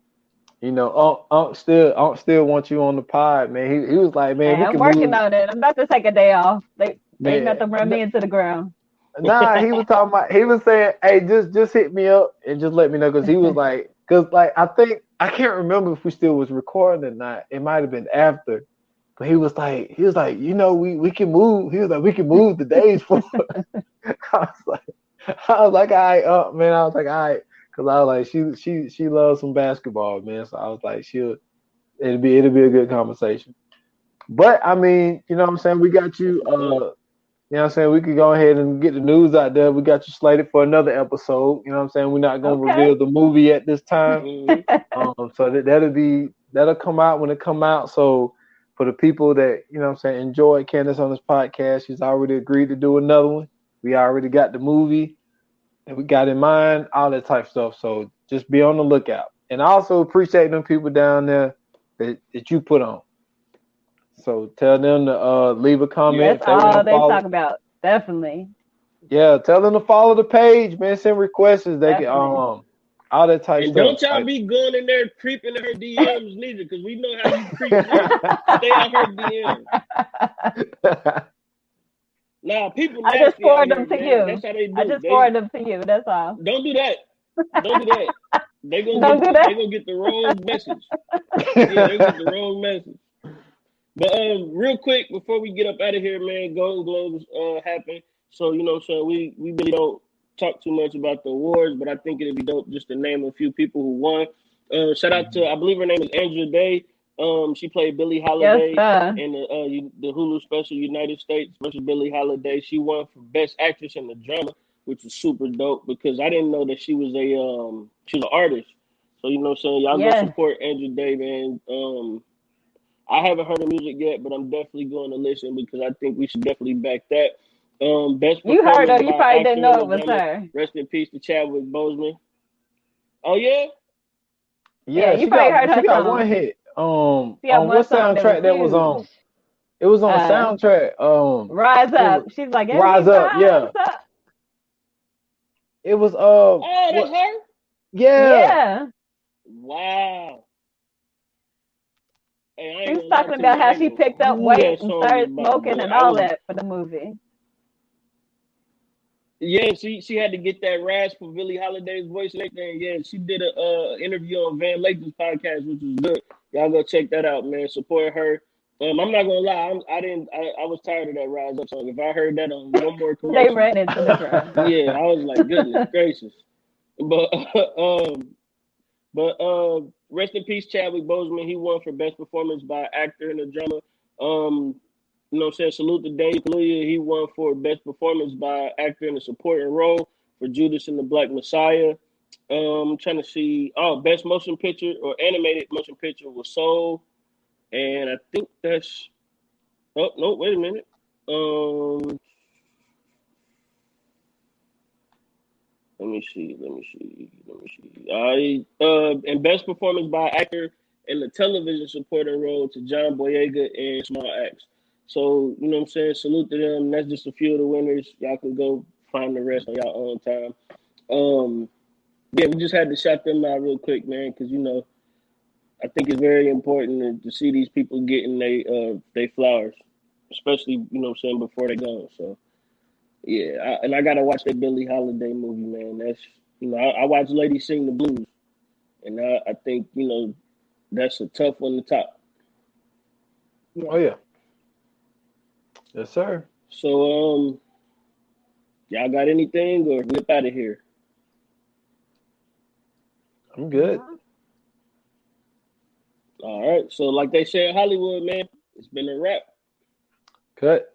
You know, Unc still wants you on the pod, man. He was like, man,
I'm working on it. I'm about to take a day off. They got to run me into the ground.
Nah, he was talking about. He was saying, hey, just hit me up and just let me know, because he was like, I can't remember if we still was recording or not. It might have been after. But he was like, you know, we can move. He was like, we can move the days forward. I was like, all right, man. I was like, all right, because I was like, she loves some basketball, man. So I was like, it'll be a good conversation. But I mean, you know what I'm saying? We got you. You know what I'm saying? We could go ahead and get the news out there. We got you slated for another episode. You know what I'm saying? We're not gonna
Okay.
reveal the movie at this time.
Mhm.
So that'll come out when it come out. So for the people that, you know what I'm saying, enjoy Candace on this podcast, she's already agreed to do another one. We already got the movie that we got in mind, all that type of stuff. So just be on the lookout. And I also appreciate them people down there that you put on. So tell them to leave a comment
Yeah.
if
That's
they want
all
to
they
follow.
talk about. Definitely.
Yeah, tell them to follow the page, man. Send requests. They can
Definitely.
all that type
And
stuff.
don't y'all be going in there creeping in her DMs neither, because we know how you creep too. Stay out her DMs. Nah, people
I just
nasty out
forward
here,
them to
man.
you.
That's how they do.
I just forward them to you. That's all.
Don't do that. Don't do that. They
Don't
gonna
do
get
that.
they gonna get the wrong message. Yeah, they get the wrong message. But real quick before we get up out of here, man, Golden Globes happened. So you know what I'm saying, we really don't talk too much about the awards, but I think it'd be dope just to name a few people who won. Shout out to, I believe her name is Andra Day. She played Billie
Yes,
Holiday
sir.
in the Hulu special United States versus Billie Holiday. She won for Best Actress in the Drama, which was super dope because I didn't know that she was an artist. So you know what I'm saying, y'all go
Yes.
support Andra Day, man. I haven't heard her music yet, but I'm definitely going to listen because I think we should definitely back that. Best
You heard her.
performance
You
by
probably
actor
didn't
in
know
the
it was
drama.
her.
Rest in peace to Chadwick Boseman. Oh yeah,
Yeah,
Yeah,
you probably heard
she
her
got one
song.
hit.
She had
On
one
what
song that was
soundtrack that was
huge.
on? It was on a soundtrack.
Rise
It
Up.
was
She's like,
Rise Up. Yeah,
rise up.
it was
oh that's
what?
her.
Yeah,
Yeah.
Wow. Hey, I
She
ain't
was
gonna lie
talking
to you.
about
I
how
ain't
she
know
picked up
who
weight
that
and
song was
started
about,
smoking
but
and
I
all
was
that for the movie.
yeah. She had to get that rasp from Billie Holiday's voice and everything. Yeah, she did a interview on Van Lathan's podcast, which was good. Y'all go check that out, man. Support her. I'm not gonna lie. I was tired of that Rise Up song. If I heard that on one more
They
commercial,
ran into the crowd.
yeah, I was like, goodness gracious. But rest in peace, Chadwick Boseman. He won for best performance by actor in a drama. You know what I'm saying? Salute to Daniel Kaluuya. He won for best performance by actor in a supporting role for Judas and the Black Messiah. I'm trying to see. Oh, best motion picture or animated motion picture was Soul, and I think that's. Oh no! Wait a minute. Let me see. And best performance by actor in the television supporting role to John Boyega and Small Axe. So, you know what I'm saying? Salute to them. That's just a few of the winners. Y'all can go find the rest on your own time. Yeah, we just had to shout them out real quick, man, because, you know, I think it's very important to see these people getting they flowers, especially, you know what I'm saying, before they go. So, yeah, I gotta watch that Billie Holiday movie, man. That's I watched Lady Sing the Blues, and I think that's a tough one to top.
oh yeah, yes sir.
So y'all got anything or nip out of here?
I'm good.
All right. So like they say in Hollywood, man, it's been a wrap.
Cut.